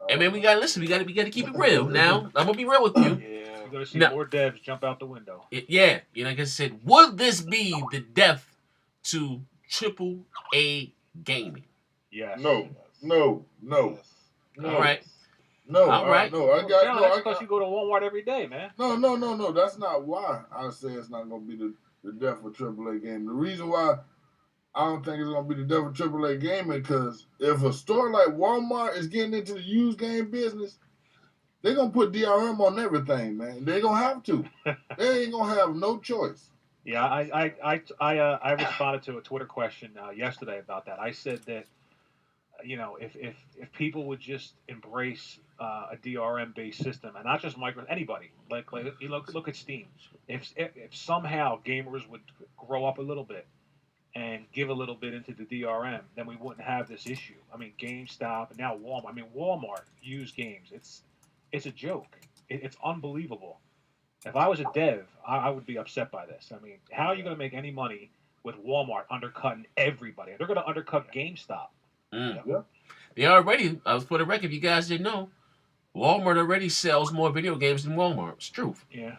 I mean, we gotta listen. We gotta keep it real. Now, I'm gonna be real with you. Yeah, you're gonna see No. more devs jump out the window. Yeah, like I said, would this be the death to AAA gaming? Yes. No. All right. No. All right. No. I got. John, No. that's I because got. you go to Walmart every day, man. No. That's not why I say it's not gonna be the death of AAA gaming. The reason why I don't think it's gonna be the death of AAA gaming because if a store like Walmart is getting into the used game business, they're gonna put DRM on everything, man. They're gonna have to. They ain't gonna have no choice. Yeah, I responded to a Twitter question yesterday about that. I said that, if people would just embrace a DRM based system and not just anybody, like you look at Steam. If somehow gamers would grow up a little bit and give a little bit into the DRM, then we wouldn't have this issue. I mean, GameStop and now Walmart. I mean, Walmart used games. It's a joke. It's unbelievable. If I was a dev, I would be upset by this. I mean, how are you going to make any money with Walmart undercutting everybody? They're going to undercut GameStop. Yeah. They already, I was for the record, if you guys didn't know, Walmart already sells more video games than Walmart. It's truth. Yeah.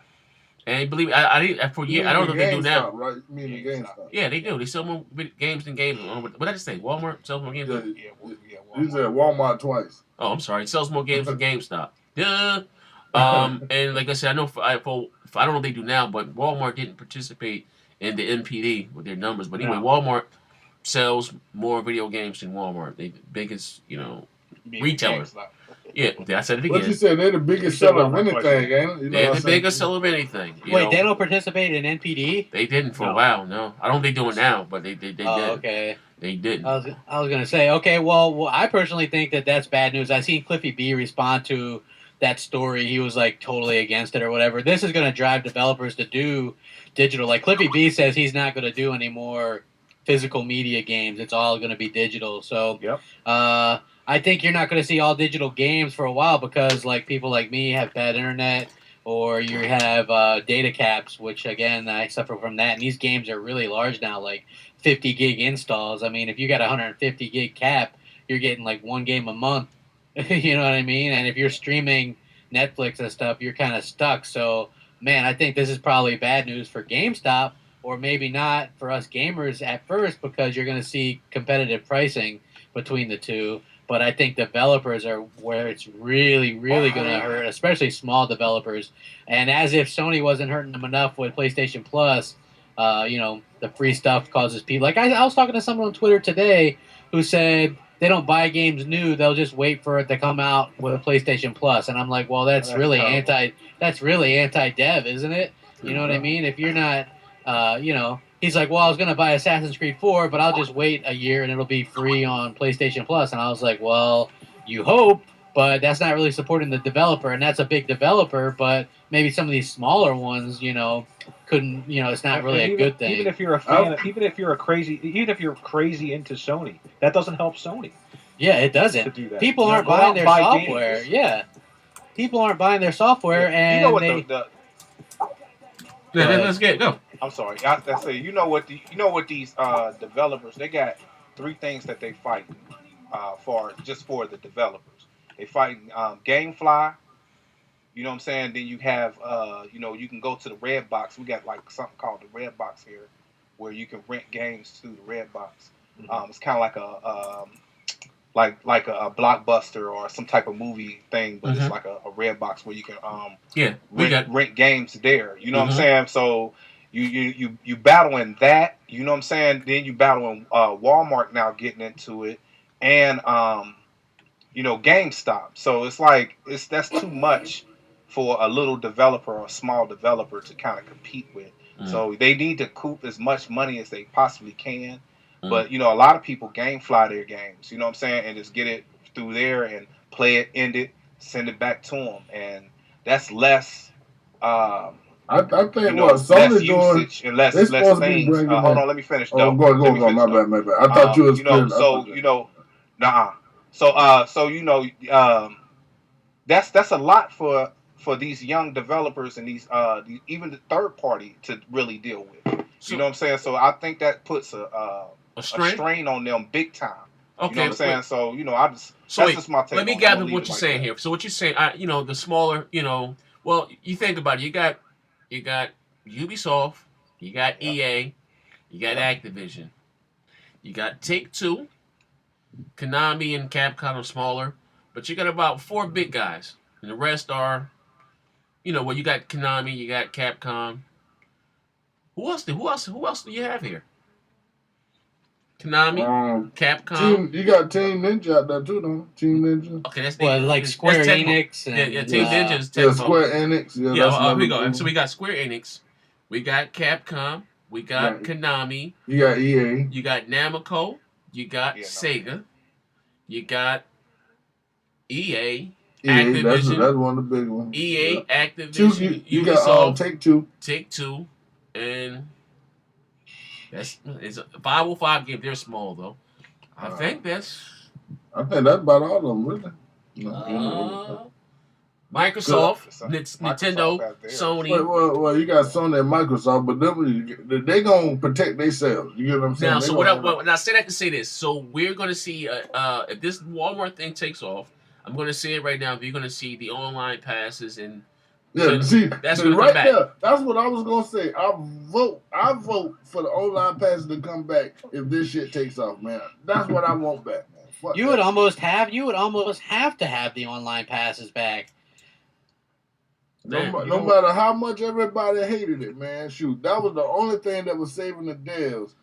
And believe me, I don't know if they do now. Right? You mean the GameStop? Yeah, they do. They sell more games than games. What did I just say? Walmart sells more games. Yeah. Yeah, You said Walmart twice. Oh, I'm sorry. It sells more games than GameStop. And like I said, I know I don't know if they do now, but Walmart didn't participate in the NPD with their numbers. But anyway, No. Walmart sells more video games than Walmart. They the biggest, retailer. Yeah, I said it What again. you said? They're the biggest You said seller of Walmart twice, anything, ain't it? You know They're what the I'm saying? biggest seller of anything. Wait, they don't participate in NPD? They didn't for a No. while. No, I don't think they do it now, but they did. Okay. They didn't. I was gonna say, okay, well, I personally think that's bad news. I seen Cliffy B respond to that story. He was like totally against it or whatever. This is gonna drive developers to do digital. Like Cliffy B says, he's not gonna do any more physical media games. It's all gonna be digital. So, Yep. I think you're not gonna see all digital games for a while because like people like me have bad internet. Or you have data caps, which again I suffer from that. And these games are really large now, like 50 gig installs. I mean, if you got a 150 gig cap, you're getting like one game a month. You know what I mean? And if you're streaming Netflix and stuff, you're kind of stuck. So, man, I think this is probably bad news for GameStop, or maybe not for us gamers at first because you're going to see competitive pricing between the two. But I think developers are where it's really, really going to hurt, especially small developers. And as if Sony wasn't hurting them enough with PlayStation Plus, the free stuff causes people. Like I was talking to someone on Twitter today who said they don't buy games new; they'll just wait for it to come out with a PlayStation Plus. And I'm like, well, that's really terrible. anti-dev, isn't it? You know what I mean? If you're not, he's like, well, I was going to buy Assassin's Creed 4, but I'll just wait a year and it'll be free on PlayStation Plus. And I was like, well, you hope, but that's not really supporting the developer. And that's a big developer, but maybe some of these smaller ones, couldn't, it's not really a good thing. Even if you're a fan, even if you're crazy into Sony, that doesn't help Sony. Yeah, it doesn't. To do that. People aren't Go out buying and their buy software. games. Yeah. People aren't buying their software, and You know what they... Let's get go. I'm sorry. I say, you know what these developers, they got three things that they fight for the developers. They fight GameFly. You know what I'm saying? Then you have you can go to the Red Box. We got like something called the Red Box here, where you can rent games through the Red Box. It's kind of like a Blockbuster or some type of movie thing, but it's like a Red Box where you can rent games there. You know what I'm saying? So you battling that. You know what I'm saying? Then you battling Walmart now getting into it, and GameStop. So it's like that's too much for a little developer or a small developer to kind of compete with. So they need to coop as much money as they possibly can. But, a lot of people GameFly their games, you know what I'm saying, and just get it through there and play it, end it, send it back to them. And that's less, I think Sony less usage and less things. Hold on, let me finish, though. Go on, my bad. I thought you was that's a lot for these young developers and these even the third party to really deal with. You know what I'm saying? So I think that puts a strain on them big time. Okay, you know what I'm saying? So that's just my take. Let me gather what you're saying here. So what you're saying, the smaller, well, you think about it. You got Ubisoft, you got EA, you got Activision, you got Take-Two, Konami and Capcom are smaller, but you got about 4 big guys, and the rest are, you got Konami, you got Capcom. Who else do you have here? Konami, Capcom. You got Team Ninja out there too, though. Team Ninja. Okay, that's Square that's Enix. And, Team Ninja is Yeah, Square Enix. here we go. So we got Square Enix, we got Capcom, we got Konami, you got EA, you got Namco, you got Sega, you got EA. Activision. That's one of the big ones. EA, Activision, you Ubisoft, got Take-Two, and it's a 505 game. They're small though. I think that's about all of them, really. Microsoft, Nintendo, Sony. Well, you got Sony and Microsoft, but they gonna protect themselves. You get what I'm saying? Now, so now I say that to say this. So we're gonna see if this Walmart thing takes off. I'm gonna say it right now. You're gonna see the online passes and that's gonna right come back. there. That's what I was gonna say. I vote for the online passes to come back if this shit takes off, man. That's what I want back, man. You would almost have to have the online passes back. No matter how much everybody hated it, man. Shoot, that was the only thing that was saving the devs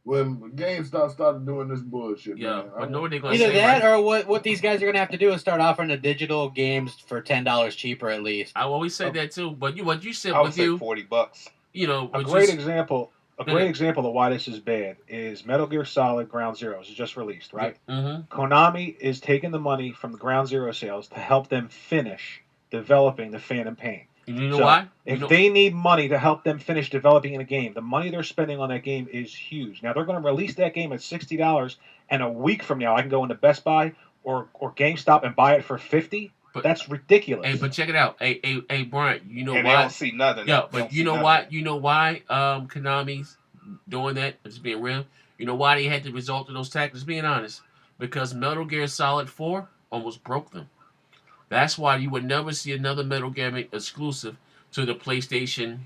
when GameStop started doing this bullshit. Yeah, man. but know what they're gonna Either say, that right? or what these guys are gonna have to do is start offering the digital games for $10 cheaper at least. I always say that too. But what you said I would with say you, $40. you know, A which great is example. A Go great ahead. example of why this is bad is Metal Gear Solid Ground Zeroes is just released, right? Mm-hmm. Konami is taking the money from the Ground Zero sales to help them finish developing the Phantom Pain. You know So why? if they need money to help them finish developing a game, the money they're spending on that game is huge. Now they're going to release that game at $60, and a week from now I can go into Best Buy or GameStop and buy it for $50. But That's ridiculous. hey, but check it out. Hey, Brian. You know And they why? don't see nothing. Yeah, They but don't you see know none of why? that. You know why? Konami's doing that. It's being real. You know why they had to resort to those tactics? Being honest, because Metal Gear Solid 4 almost broke them. That's why you would never see another Metal Gear exclusive to the PlayStation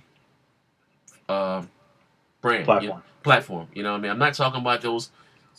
uh, brand platform. You know what I mean? I'm not talking about those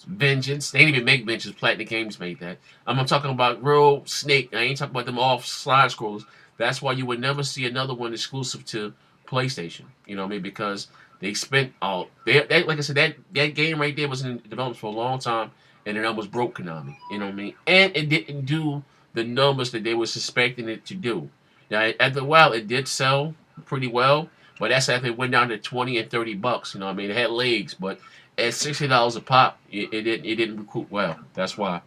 Vengeance. They didn't even make Vengeance. Platinum Games made that. I'm talking about real Snake. I ain't talking about them off slide scrollers. That's why you would never see another one exclusive to PlayStation. You know what I mean? Because they spent all like I said, that game right there was in development for a long time, and it almost broke Konami. You know what I mean? And it didn't do the numbers that they were suspecting it to do. Now, after a while, it did sell pretty well, but that's after it went down to $20 and $30. You know what I mean? It had legs, but at $60 a pop, it didn't recruit well. That's why.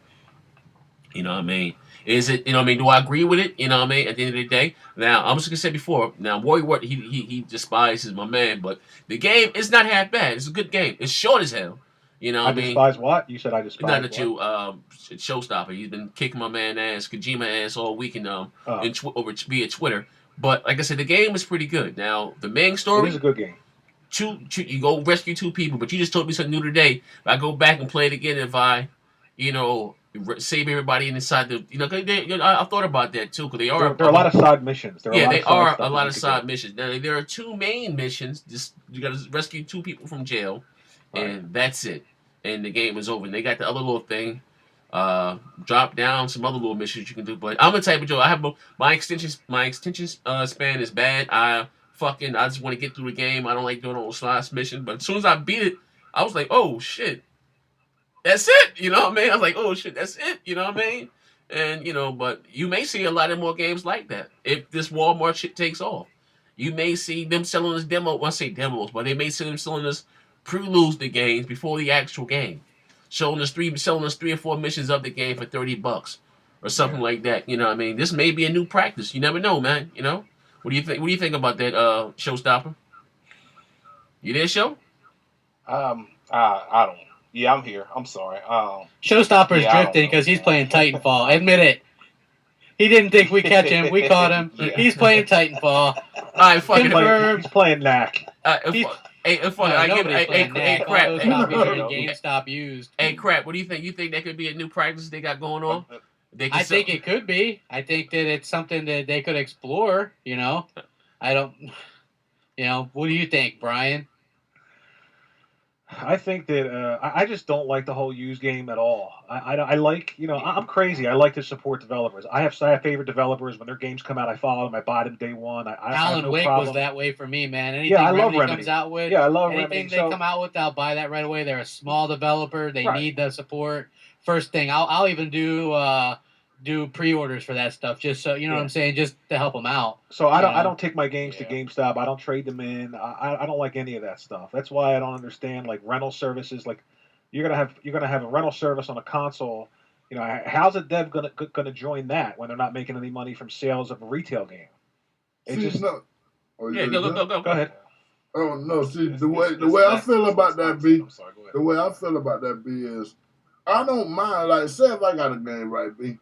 You know what I mean? Is it, you know what I mean? Do I agree with it? You know what I mean? At the end of the day, now I'm just gonna say before. Now, Roy Ward, he despises my man, but the game is not half bad. It's a good game. It's short as hell. You know what I I mean? despise what? You said I despise Not that what? you, Showstopper. He's been kicking my man ass, Kojima ass all week and Oh, over via Twitter. But like I said, the game is pretty good. Now the main it is story, a good game. two, you go rescue two people, but you just told me something new today. If I go back and play it again, if I, you know, save everybody inside the, you know, 'cause I thought about that too, because they are. There are a lot of side missions. There are a Yeah, lot they of side are stuff a that lot you of could side do. missions. Now there are two main missions. Just you got to rescue two people from jail, Right. and that's it. And the game is over. And they got the other little thing. Drop down some other little missions you can do. But I'm the type of Joe. I have my extension span is bad. I just want to get through the game. I don't like doing all those last missions. But as soon as I beat it, I was like, oh shit, that's it. You know what I mean? I was like, oh shit, that's it. You know what I mean? And you know, but you may see a lot of more games like that if this Walmart shit takes off. You may see them selling us demo. Well, I say demos, but they may see them selling us preludes to games before the actual game, selling us three or four missions of the game for $30 or something like that. You know what I mean? This may be a new practice. You never know, man. You know? What do you think? What do you think about that, Showstopper? You there, show? I don't. Yeah, I'm here. I'm sorry. Showstopper's Yeah, I don't drifting know, because he's man. playing Titanfall. Admit it. He didn't think we catch him. We caught him. Yeah. He's playing Titanfall. All right, fucking. Confirm. He's playing Knack. Nobody's playing Hey, that. crap. All those copies are in GameStop used. Hey, crap. What do you think? You think that could be a new practice they got going on? I think it could be. I think that it's something that they could explore. You know, I don't. You know, what do you think, Brian? I think that I just don't like the whole used game at all. I like, you know, I'm crazy. I like to support developers. I have favorite developers. When their games come out, I follow them. I buy them day one. I have Alan no Wake problem. was that way for me, man. Anything Yeah, I love Remedy Remedy. comes out with, Yeah, I love anything Remedy. they So, come out with, I'll buy that right away. They're a small developer. They Right. need the support. First thing, I'll even do pre-orders for that stuff, just so you know what I'm saying, just to help them out. so I don't Yeah. I don't take my games to Yeah. GameStop. I don't trade them in. I don't like any of that stuff. That's why I don't understand like rental services. Like you're gonna have a rental service on a console. You know, how's a dev gonna join that when they're not making any money from sales of a retail game? It See, just no. Oh, Yeah, you go good? go ahead. Oh no, see It's- the way it's- the way I it's- feel it's- about it's that, not- B. I'm sorry. Go ahead. The way I feel about that, B, is I don't mind. Like, say if I got a game right, B,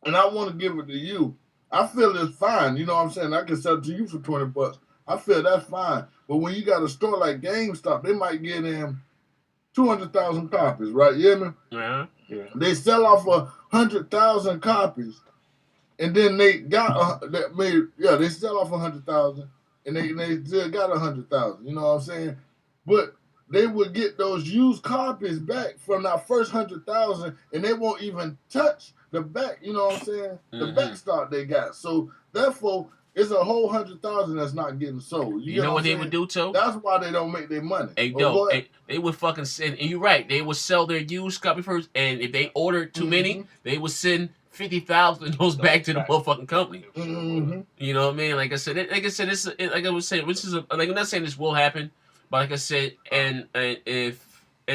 and I want to give it to you, I feel it's fine. You know what I'm saying? I can sell it to you for $20. I feel that's fine. But when you got a store like GameStop, they might get in 200,000 copies, right? You hear me? Yeah. Yeah. They sell off 100,000 copies, and then they got they sell off 100,000, and they still got 100,000. You know what I'm saying? But they would get those used copies back from that first 100,000, and they won't even touch the back. You know what I'm saying? The Mhm. back stock they got. So therefore, it's a whole 100,000 that's not getting sold. You get know what they I'm would saying? do too? That's why they don't make their money. Hey, Oh, no, go ahead. they would fucking send. And you're right. They would sell their used copy first, and if they ordered too many, they would send 50,000 of those back to the motherfucking company. Mhm. You know what I mean? Like I said, like I was saying, which is like I'm not saying this will happen, but like I said, and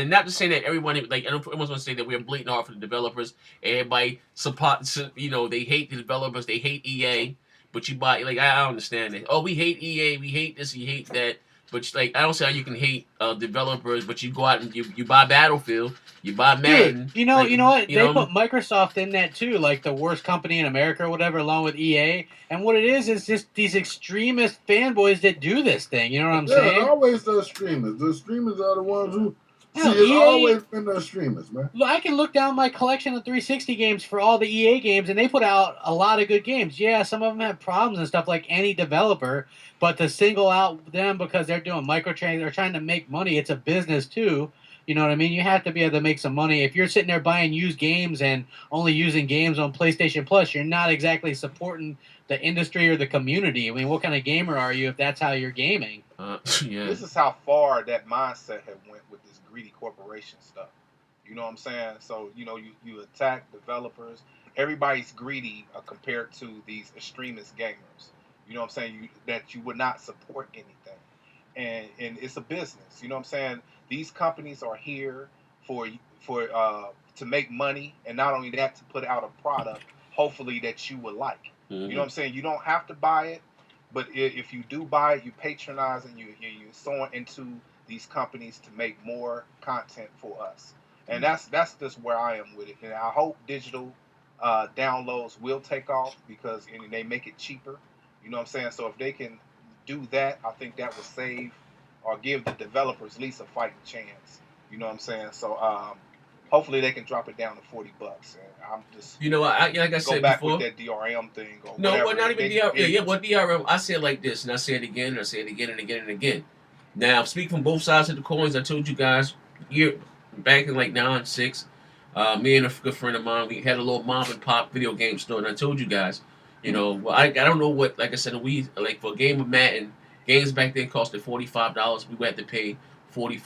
not to say that everyone like everyone's gonna say that we're bleeding off of the developers. Everybody support, you know, they hate the developers, they hate EA, but you buy like I don't understand it. Oh, we hate EA, we hate this, we hate that. But like I don't see how you can hate developers, but you go out and you buy Battlefield, you buy Madden. Dude, you know, like, you know what? you They know, put Microsoft in that too, like the worst company in America or whatever, along with EA. And what it is just these extremist fanboys that do this thing. You know what I'm Yeah, saying? it's always the streamers. The streamers are the ones who Hell, see. It's EA always been the streamers, man. Look, I can look down my collection of 360 games for all the EA games, and they put out a lot of good games. Yeah, some of them have problems and stuff like any developer, but to single out them because they're doing microtransactions, they're trying to make money. It's a business too. You know what I mean? You have to be able to make some money. If you're sitting there buying used games and only using games on PlayStation Plus, you're not exactly supporting the industry or the community. I mean, what kind of gamer are you if that's how you're gaming? Yeah. This is how far that mindset had went with this greedy corporation stuff. You know what I'm saying? So, you know, you attack developers. Everybody's greedy compared to these extremist gamers. You know what I'm saying? That you would not support anything. And it's a business. You know what I'm saying? These companies are here for to make money, and not only that, to put out a product, hopefully that you would like. You know what I'm saying? You don't have to buy it, but if you do buy it, you patronize and you're sowing into these companies to make more content for us. And that's just where I am with it. And I hope digital downloads will take off because they make it cheaper. You know what I'm saying? So if they can do that, I think that will save or give the developers at least a fighting chance. You know what I'm saying? So hopefully they can drop it down to $40. And I'm just You know, like I go said back before. with that DRM thing or No, whatever. well, not even DRM. Yeah, what DRM? I say it like this, and I say it again, and I say it again and again and again. Now, speaking from both sides of the coins, I told you guys, back in like '96, me and a good friend of mine, we had a little mom and pop video game store, and I told you guys, you know, well, I don't know what, like I said, we like for a game of Madden, games back then costed $45. We had to pay $44,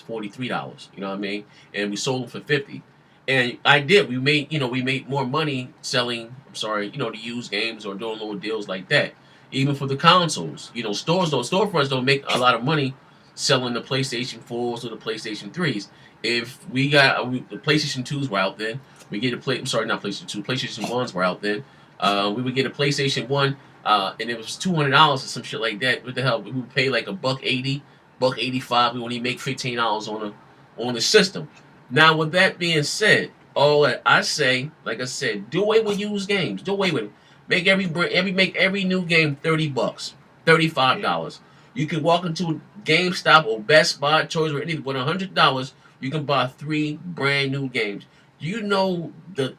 $43. You know what I mean? And we sold them for $50. And I did. We made more money selling. I'm sorry, the used games or doing little deals like that. Even for the consoles, storefronts don't make a lot of money selling the PlayStation 4s or the PlayStation 3s. If the PlayStation 2s were out then, we get a play. I'm sorry, not PlayStation 2. PlayStation 1s were out then. We would get a PlayStation 1, and it was $200 or some shit like that. What the hell? We would pay like $1.80, $1.85. We only make $15 on the system. Now, with that being said, all that I say, like I said, do away with used games. Do away with it. Make every new game $30, $35. You can walk into GameStop or Best Buy, Toys or anything with $100. You can buy 3 brand new games. You know the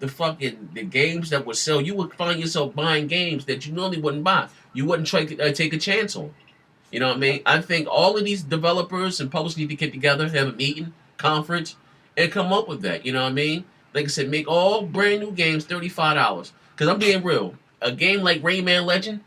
games that would sell. You would find yourself buying games that you normally wouldn't buy. You wouldn't try to take a chance on. You know what I mean? I think all of these developers and publishers need to get together, have a meeting, conference, and come up with that. You know what I mean? Like I said, make all brand new games $35. Because I'm being real. A game like Rayman Legend,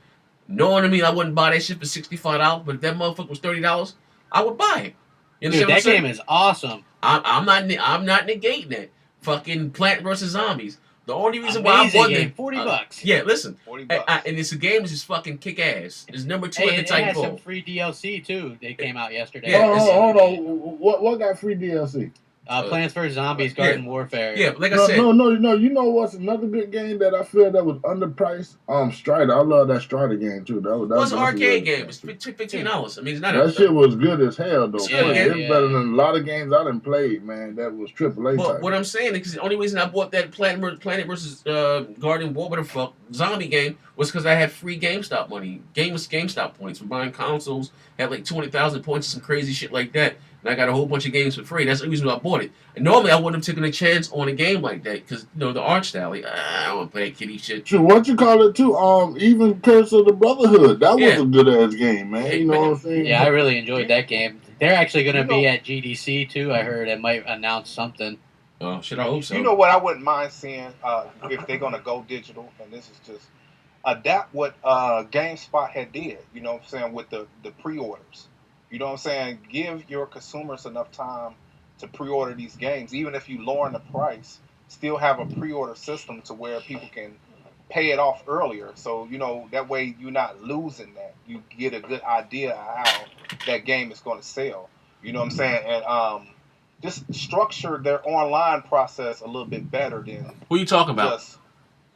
knowing I mean I wouldn't buy that shit for $65, but if that motherfucker was $30, I would buy it. You Dude, understand what I'm that saying? game is awesome. I'm not negating that. Fucking Plant vs. Zombies. The only reason why I Amazing bought game, it, $40. yeah, listen, $40. and it's a game that's just fucking kick ass. It's number 2 Hey, at the it has some Titanfall. free DLC too. They came out yesterday. Yeah, Hold on. What got free DLC? Plants vs Zombies, Garden Warfare. Yeah, but like I No, said, no. You know what's another good game that I feel that was underpriced? Strider. I love that Strider game too. It's an arcade game. It's $15. I mean, it's not That shit was good as hell though. Yeah, It's better than a lot of games I done played, man. That was AAA. But type. what I'm saying is the only reason I bought that Planet versus Garden War, whatever the fuck, zombie game was because I had free GameStop money. GameStop points for buying consoles. Had like 200,000 points or some crazy shit like that. And I got a whole bunch of games for free. That's the reason why I bought it. And normally I wouldn't have taken a chance on a game like that because the art style. Like, I don't want to play that kiddie shit. True, what you call it too? Even Curse of the Brotherhood. That was a good ass game, man. Hey, you know man. what I'm saying? Yeah, I really enjoyed that game. They're actually going to You be know- at GDC too. I heard it might announce something. Oh shit! I hope so. You know what I wouldn't mind seeing if they're gonna go digital, and this is just adapt what GameSpot had did. You know what I'm saying, with the pre-orders. You know what I'm saying. Give your consumers enough time to pre-order these games, even if you lower the price. Still have a pre-order system to where people can pay it off earlier. So that way you're not losing that. You get a good idea of how that game is going to sell. You know what I'm saying, and just structure their online process a little bit better than Who you talking about? just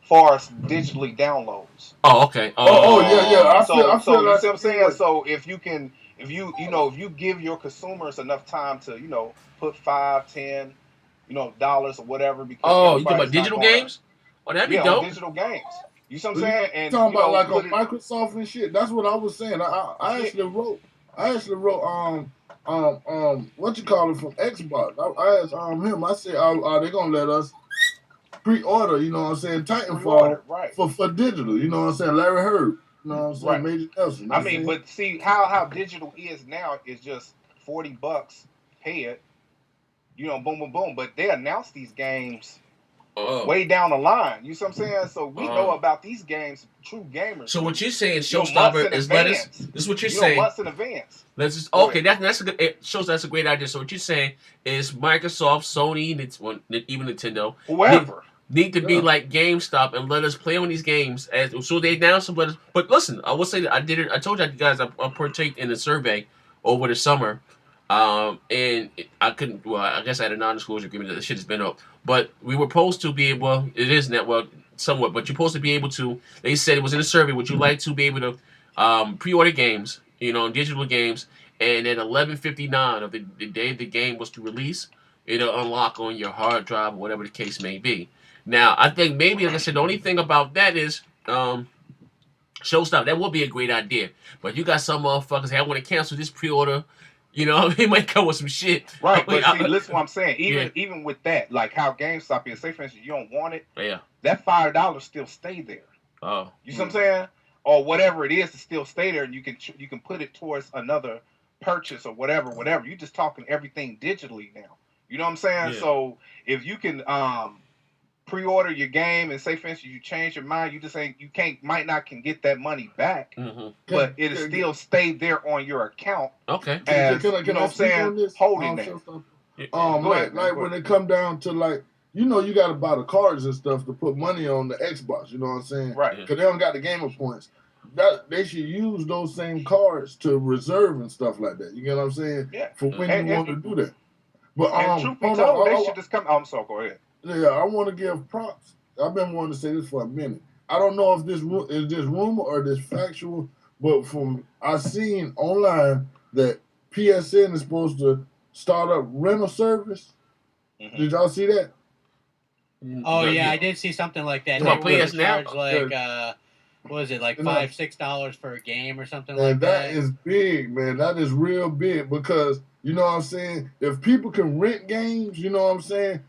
far as digitally downloads. Oh, okay. Yeah. I So feel you like see what I'm saying? So if you can, if you give your consumers enough time to, put 5, 10, dollars or whatever, because Oh, you talking about everybody's not digital gonna, games? Oh, that'd be yeah, on dope. digital games. You see what I'm you saying? And talking about like put on it, Microsoft and shit. That's what I was saying. I yeah, actually wrote what you call it from Xbox. I asked him. I said, are they gonna let us pre-order? You know what I'm saying? Titanfall pre-order, right, for digital. You know what I'm saying? Larry Hurd. You know what I'm saying? right. Major Nelson. I That's mean, it. but see how digital is now is just $40, pay it, boom, boom, boom. But they announce these games Oh. way down the line. You see what I'm saying? So we know Oh. about these games, true gamers So do, what you're saying, months Showstopper, in is let us. advance. This is what you're saying. Months in advance. Let's just Go okay. ahead. That's a good. It shows that's a great idea. So what you're saying is Microsoft, Sony, even Nintendo need, Whoever. need to be Yeah. like GameStop and let us play on these games as so they announce them. But listen, I will say that I did it. I told you guys I partaked in a survey over the summer, and I couldn't. Well, I guess I had a non-disclosure agreement that the shit has been up. But we were supposed to be well. It is net well somewhat, but you're supposed to be able to. They said it was in a survey. Would you like to be able to pre-order games, digital games, and at 11:59 of the day the game was to release, it'll unlock on your hard drive or whatever the case may be. Now, I think maybe, like I said, the only thing about that is Showstop. That would be a great idea, but you got some motherfuckers. Hey, I want to cancel this pre-order. They might come with some shit. Right, but see, listen what I'm saying. Yeah. Even with that, like how GameStop is, say for instance, you don't want it, Yeah. that $5 still stay there. Oh. You see what I'm saying? Or whatever it is to still stay there, and you can put it towards another purchase or whatever. You're just talking everything digitally now. You know what I'm saying? Yeah. So if you can pre-order your game and say for instance you change your mind, might not can get that money back, but it'll still stay there on your account. Okay. As, Can I you know what I'm speak on saying? this? Holding that. Go ahead, man, go When ahead. it come down to like, you got to buy the cards and stuff to put money on the Xbox. You know what I'm saying? Right. Because they don't got the gamer points. They should use those same cards to reserve and stuff like that. You get what I'm saying? Yeah. For when you want to do that. But And truth be told, they should just come. I'm sorry. Go ahead. Yeah, I want to give props. I've been wanting to say this for a minute. I don't know if this is this rumor or this factual, but from I seen online that PSN is supposed to start up rental service. Did y'all see that? Oh yeah, I did see something like that. Come on, They play were us now. charge like what was it, like $5-6 for a game or something like And that? that is big, man. That is real big because you know what I'm saying. If people can rent games, you know what I'm saying.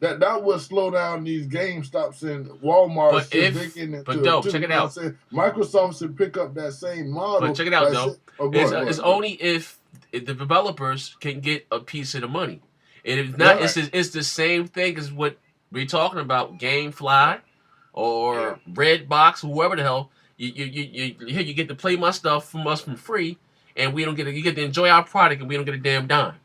That would slow down these GameStops and Walmart. But check it out. Microsoft should pick up that same model. But check it out, though. It's ahead. only if the developers can get a piece of the money. And if not, Right. it's the same thing as what we're talking about, GameFly or Redbox, whoever the hell. You get to play my stuff from us for free, and we don't get you get to enjoy our product, and we don't get a damn dime.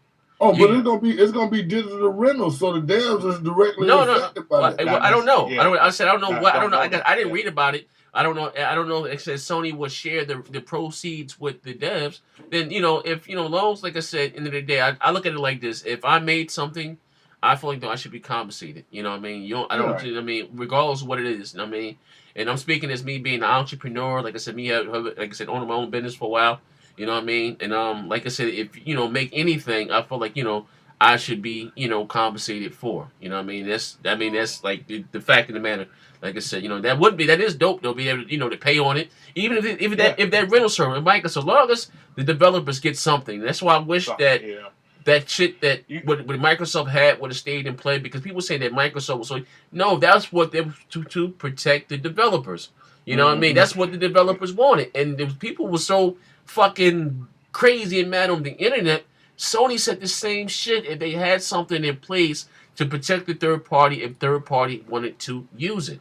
Oh, but it's gonna be digital rentals, so the devs is directly affected by that. I don't know. Yeah. I said I don't know what. I don't know. that. I didn't read about it. I don't know. It says Sony will share the proceeds with the devs. Then if loans, like I said, end of the day, I look at it like this: if I made something, I feel like I should be compensated. You know what I mean? I mean, regardless of what it is. I mean, and I'm speaking as me being an entrepreneur. Like I said, owning my own business for a while. You know what I mean? And like I said, if make anything, I feel like I should be compensated for. You know what I mean? That's like the fact of the matter. Like I said, that is dope. They'll be able to to pay on it, even if that rental service, Mike. So long as the developers get something. That's why I wish that shit that what Microsoft had would have stayed in play, because people say that Microsoft was no, that's what they were to protect the developers. You know what I mean? That's what the developers wanted, and the people were so fucking crazy and mad on the internet. Sony said the same shit if they had something in place to protect the third party if third party wanted to use it.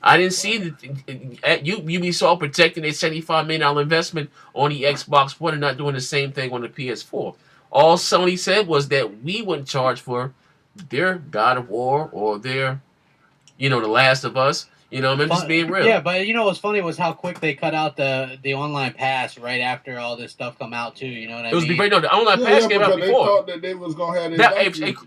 I didn't see Ubisoft protecting a $75 million investment on the Xbox One and not doing the same thing on the PS4. All Sony said was that we wouldn't charge for their God of War or their, The Last of Us. I'm just being real. Yeah, but what's funny was how quick they cut out the online pass right after all this stuff come out too. You know what I mean? The online pass came out because before. they thought that they was gonna have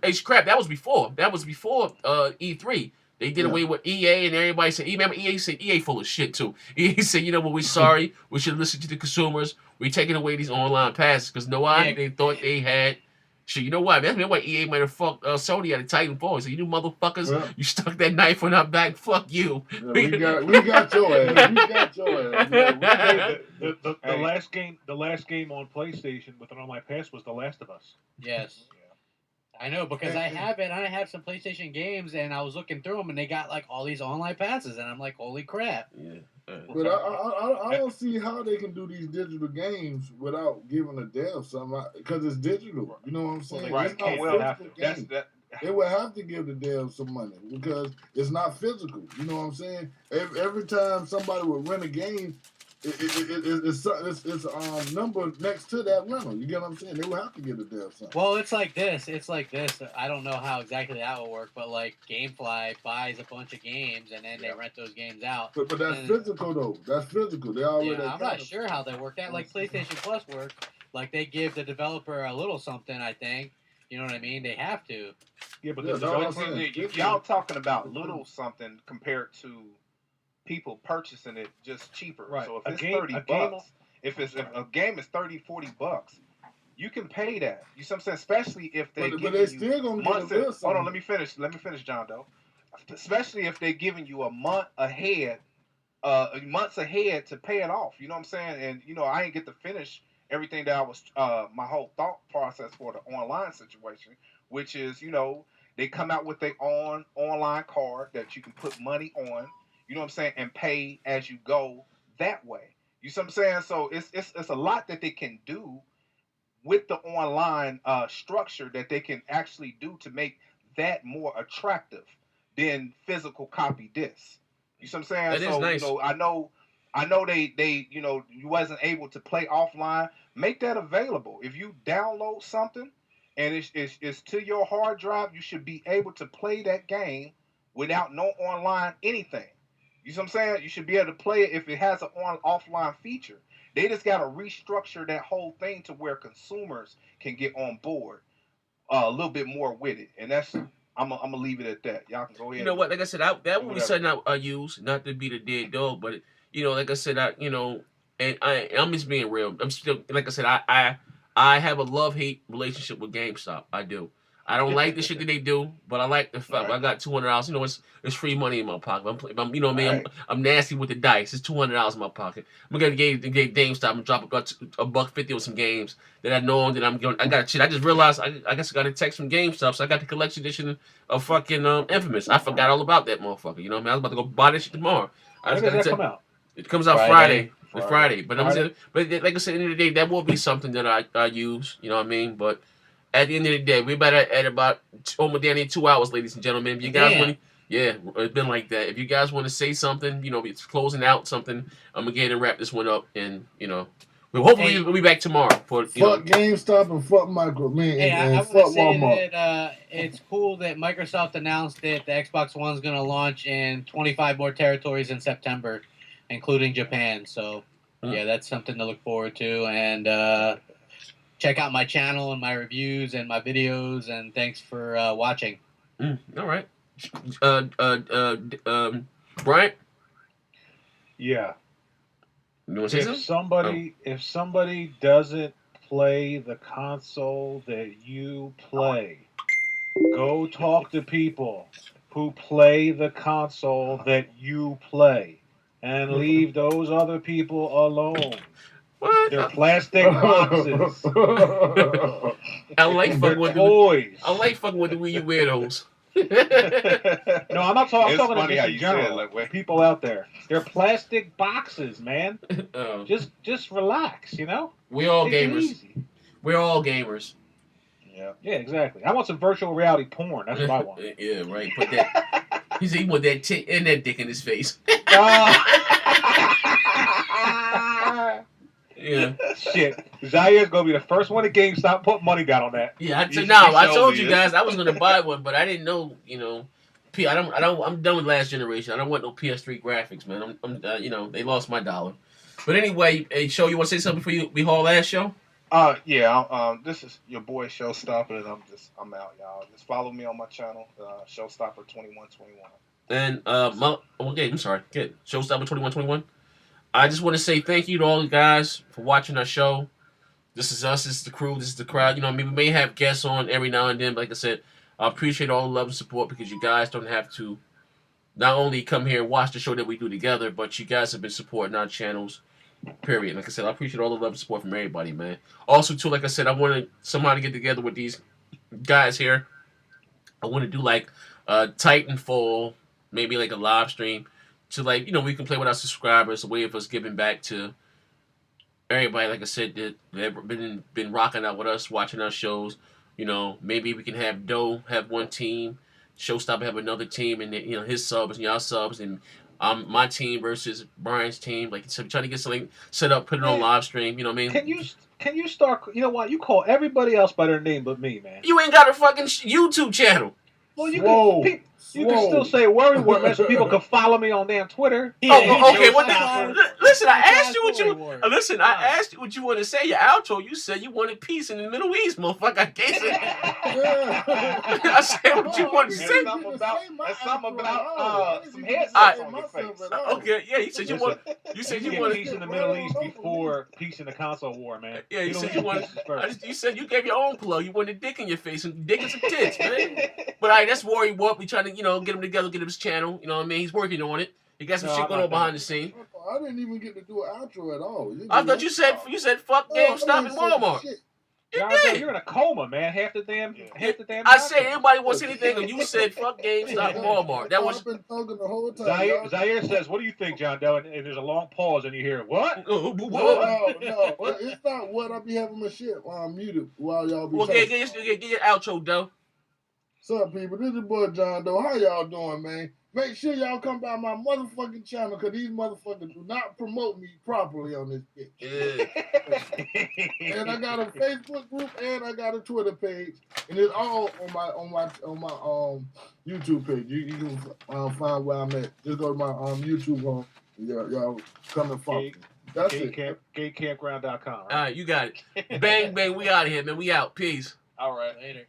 It's crap. That was before. E3. They did away with EA, and everybody said, remember EA said EA full of shit too. EA said, we're sorry. We should listen to the consumers. We're taking away these online passes because they thought they had. Shit, you know what? That's why EA might have fucked Sony at a Titanfall. So you motherfuckers, you stuck that knife on our back. Fuck you. Yeah, we got your ass. We got your ass. The last game on PlayStation with an online pass was The Last of Us. Yes. I know, because I have some PlayStation games, and I was looking through them, and they got like all these online passes, and I'm like, holy crap! Yeah. But I don't see how they can do these digital games without giving a dev something, because it's digital. You know what I'm saying? Right. It's not physical game. They would have to give the dev some money because it's not physical. You know what I'm saying? Every time somebody would rent a game, it's a number next to that rental. You get what I'm saying? They would have to give the dev something. Well, it's like this. I don't know how exactly that will work, but like GameFly buys a bunch of games and then they rent those games out. But that's physical though. That's physical. They already. I'm not sure how they work that. Like PlayStation Plus work. Like they give the developer a little something. I think. You know what I mean? They have to. Yeah, but y'all talking about little something compared to people purchasing it just cheaper. Right. So if it's $30, if a game is $30-$40, you can pay that. You see what I'm saying? Especially if they but they still gonna months get a bill. Hold on, let me finish, John Doe. Especially if they're giving you a month ahead, months ahead to pay it off. You know what I'm saying? And I ain't get to finish everything that I was my whole thought process for the online situation, which is they come out with their own online card that you can put money on. You know what I'm saying? And pay as you go that way. You see what I'm saying? So it's a lot that they can do with the online structure that they can actually do to make that more attractive than physical copy discs. You see what I'm saying? That is nice. I know they you wasn't able to play offline. Make that available. If you download something and it's to your hard drive, you should be able to play that game without no online anything. You see what I'm saying? You should be able to play it if it has an offline feature. They just got to restructure that whole thing to where consumers can get on board a little bit more with it. And that's I'm gonna leave it at that. Y'all can go ahead. You know what? Like I said, that would be something I use, not to be the dead dog, but like I said, and I'm just being real. I'm still, like I said, I have a love-hate relationship with GameStop. I do. I don't like the shit that they do, but I like the fact I got $200. It's free money in my pocket. I'm nasty with the dice. It's $200 in my pocket. I'm gonna get GameStop and drop about $1.50 on some games that I know that I'm going. I got shit. I just realized I guess I got a text from GameStop, so I got the collection edition of fucking Infamous. I forgot all about that motherfucker. You know what I mean? I was about to go buy this shit tomorrow. When does that come out? It comes out Friday. Friday. But like I said, at the end of the day, that will be something that I use. You know what I mean? But at the end of the day, we're about at about almost down 2 hours, ladies and gentlemen. If you guys want to, it's been like that. If you guys want to say something, it's closing out something, I'm gonna get ahead and wrap this one up, and hopefully we'll be back tomorrow for fuck GameStop and fuck Microsoft. I want to say that it's cool that Microsoft announced that the Xbox One's gonna launch in 25 more territories in September, including Japan. So that's something to look forward to, and check out my channel and my reviews and my videos, and thanks for watching. All right. Brian? Yeah. You want to say something? If somebody doesn't play the console that you play, go talk to people who play the console that you play, and leave those other people alone. What? They're plastic boxes. I like fucking with toys. I like fucking with the you weirdos. No, I'm not talking. I'm talking about in general. People out there, they're plastic boxes, man. Just relax, We all gamers. We're all gamers. Yeah, exactly. I want some virtual reality porn. That's what I want. Yeah, right. Put that. He said he want that tit and that dick in his face. Yeah. Shit. Zaire's gonna be the first one at GameStop put money down on that. Yeah, He I told showed you me guys I was gonna buy one, but I didn't know, I'm done with last generation. I don't want no PS3 graphics, man. They lost my dollar. But anyway, hey, Show, you want to say something before we haul last show? Yeah. This is your boy Showstopper, and I'm out, y'all. Just follow me on my channel, Showstopper2121. And I'm sorry, good. Showstopper 2121. I just want to say thank you to all the guys for watching our show. This is us, this is the crew, this is the crowd. You know, we may have guests on every now and then, but like I said, I appreciate all the love and support because you guys don't have to not only come here and watch the show that we do together, but you guys have been supporting our channels, period. Like I said, I appreciate all the love and support from everybody, man. Also, too, like I said, I wanted somehow to get together with these guys here. I want to do like Titanfall, maybe like a live stream to we can play with our subscribers, a way of us giving back to everybody, like I said, that have been rocking out with us, watching our shows. Maybe we can have Doe have one team, Showstopper have another team, and his subs and y'all subs, and my team versus Brian's team. Like, so trying to get something set up, put it on live stream. You know what I mean? Can you start? You know what? You call everybody else by their name but me, man. You ain't got a fucking YouTube channel. Well, you can still say worry word, man, so people can follow me on damn Twitter. Okay. Listen, I asked you what you want to say. Your outro, you said you wanted peace in the Middle East, motherfucker. I guess I said what you wanted to say. That's something about some heads on your face. Okay, yeah, you said you wanted peace in the Middle East before peace in the console war, man. Yeah, you said you wanted. You said you gave your own plug. You wanted dick in your face and dick in some tits, man. But all right, that's Worry Warp. We trying to get him together, get him his channel. You know what I mean? He's working on it. He got some shit going on behind the scene. I didn't even get to do an outro at all. I thought you said fuck GameStop and Walmart. You did. You're in a coma, man. Half the damn. I said anybody wants anything, and you said fuck GameStop and Walmart. That was. I've been talking the whole time. Zaire says, "What do you think, John Doe?" And there's a long pause, and you hear what? No, it's not what. I be having my shit while I'm muted while y'all be. Well, get your outro, Doe. What's up, people? This is your boy John Doe. How y'all doing, man? Make sure y'all come by my motherfucking channel, because these motherfuckers do not promote me properly on this bitch. Yeah. And I got a Facebook group and I got a Twitter page, and it's all on my YouTube page. You can find where I'm at. Just go to my YouTube home. Y'all come and follow me. That's it. GateCampground.com. All right, you got it. Bang, bang. We out of here, man. We out. Peace. All right. Later.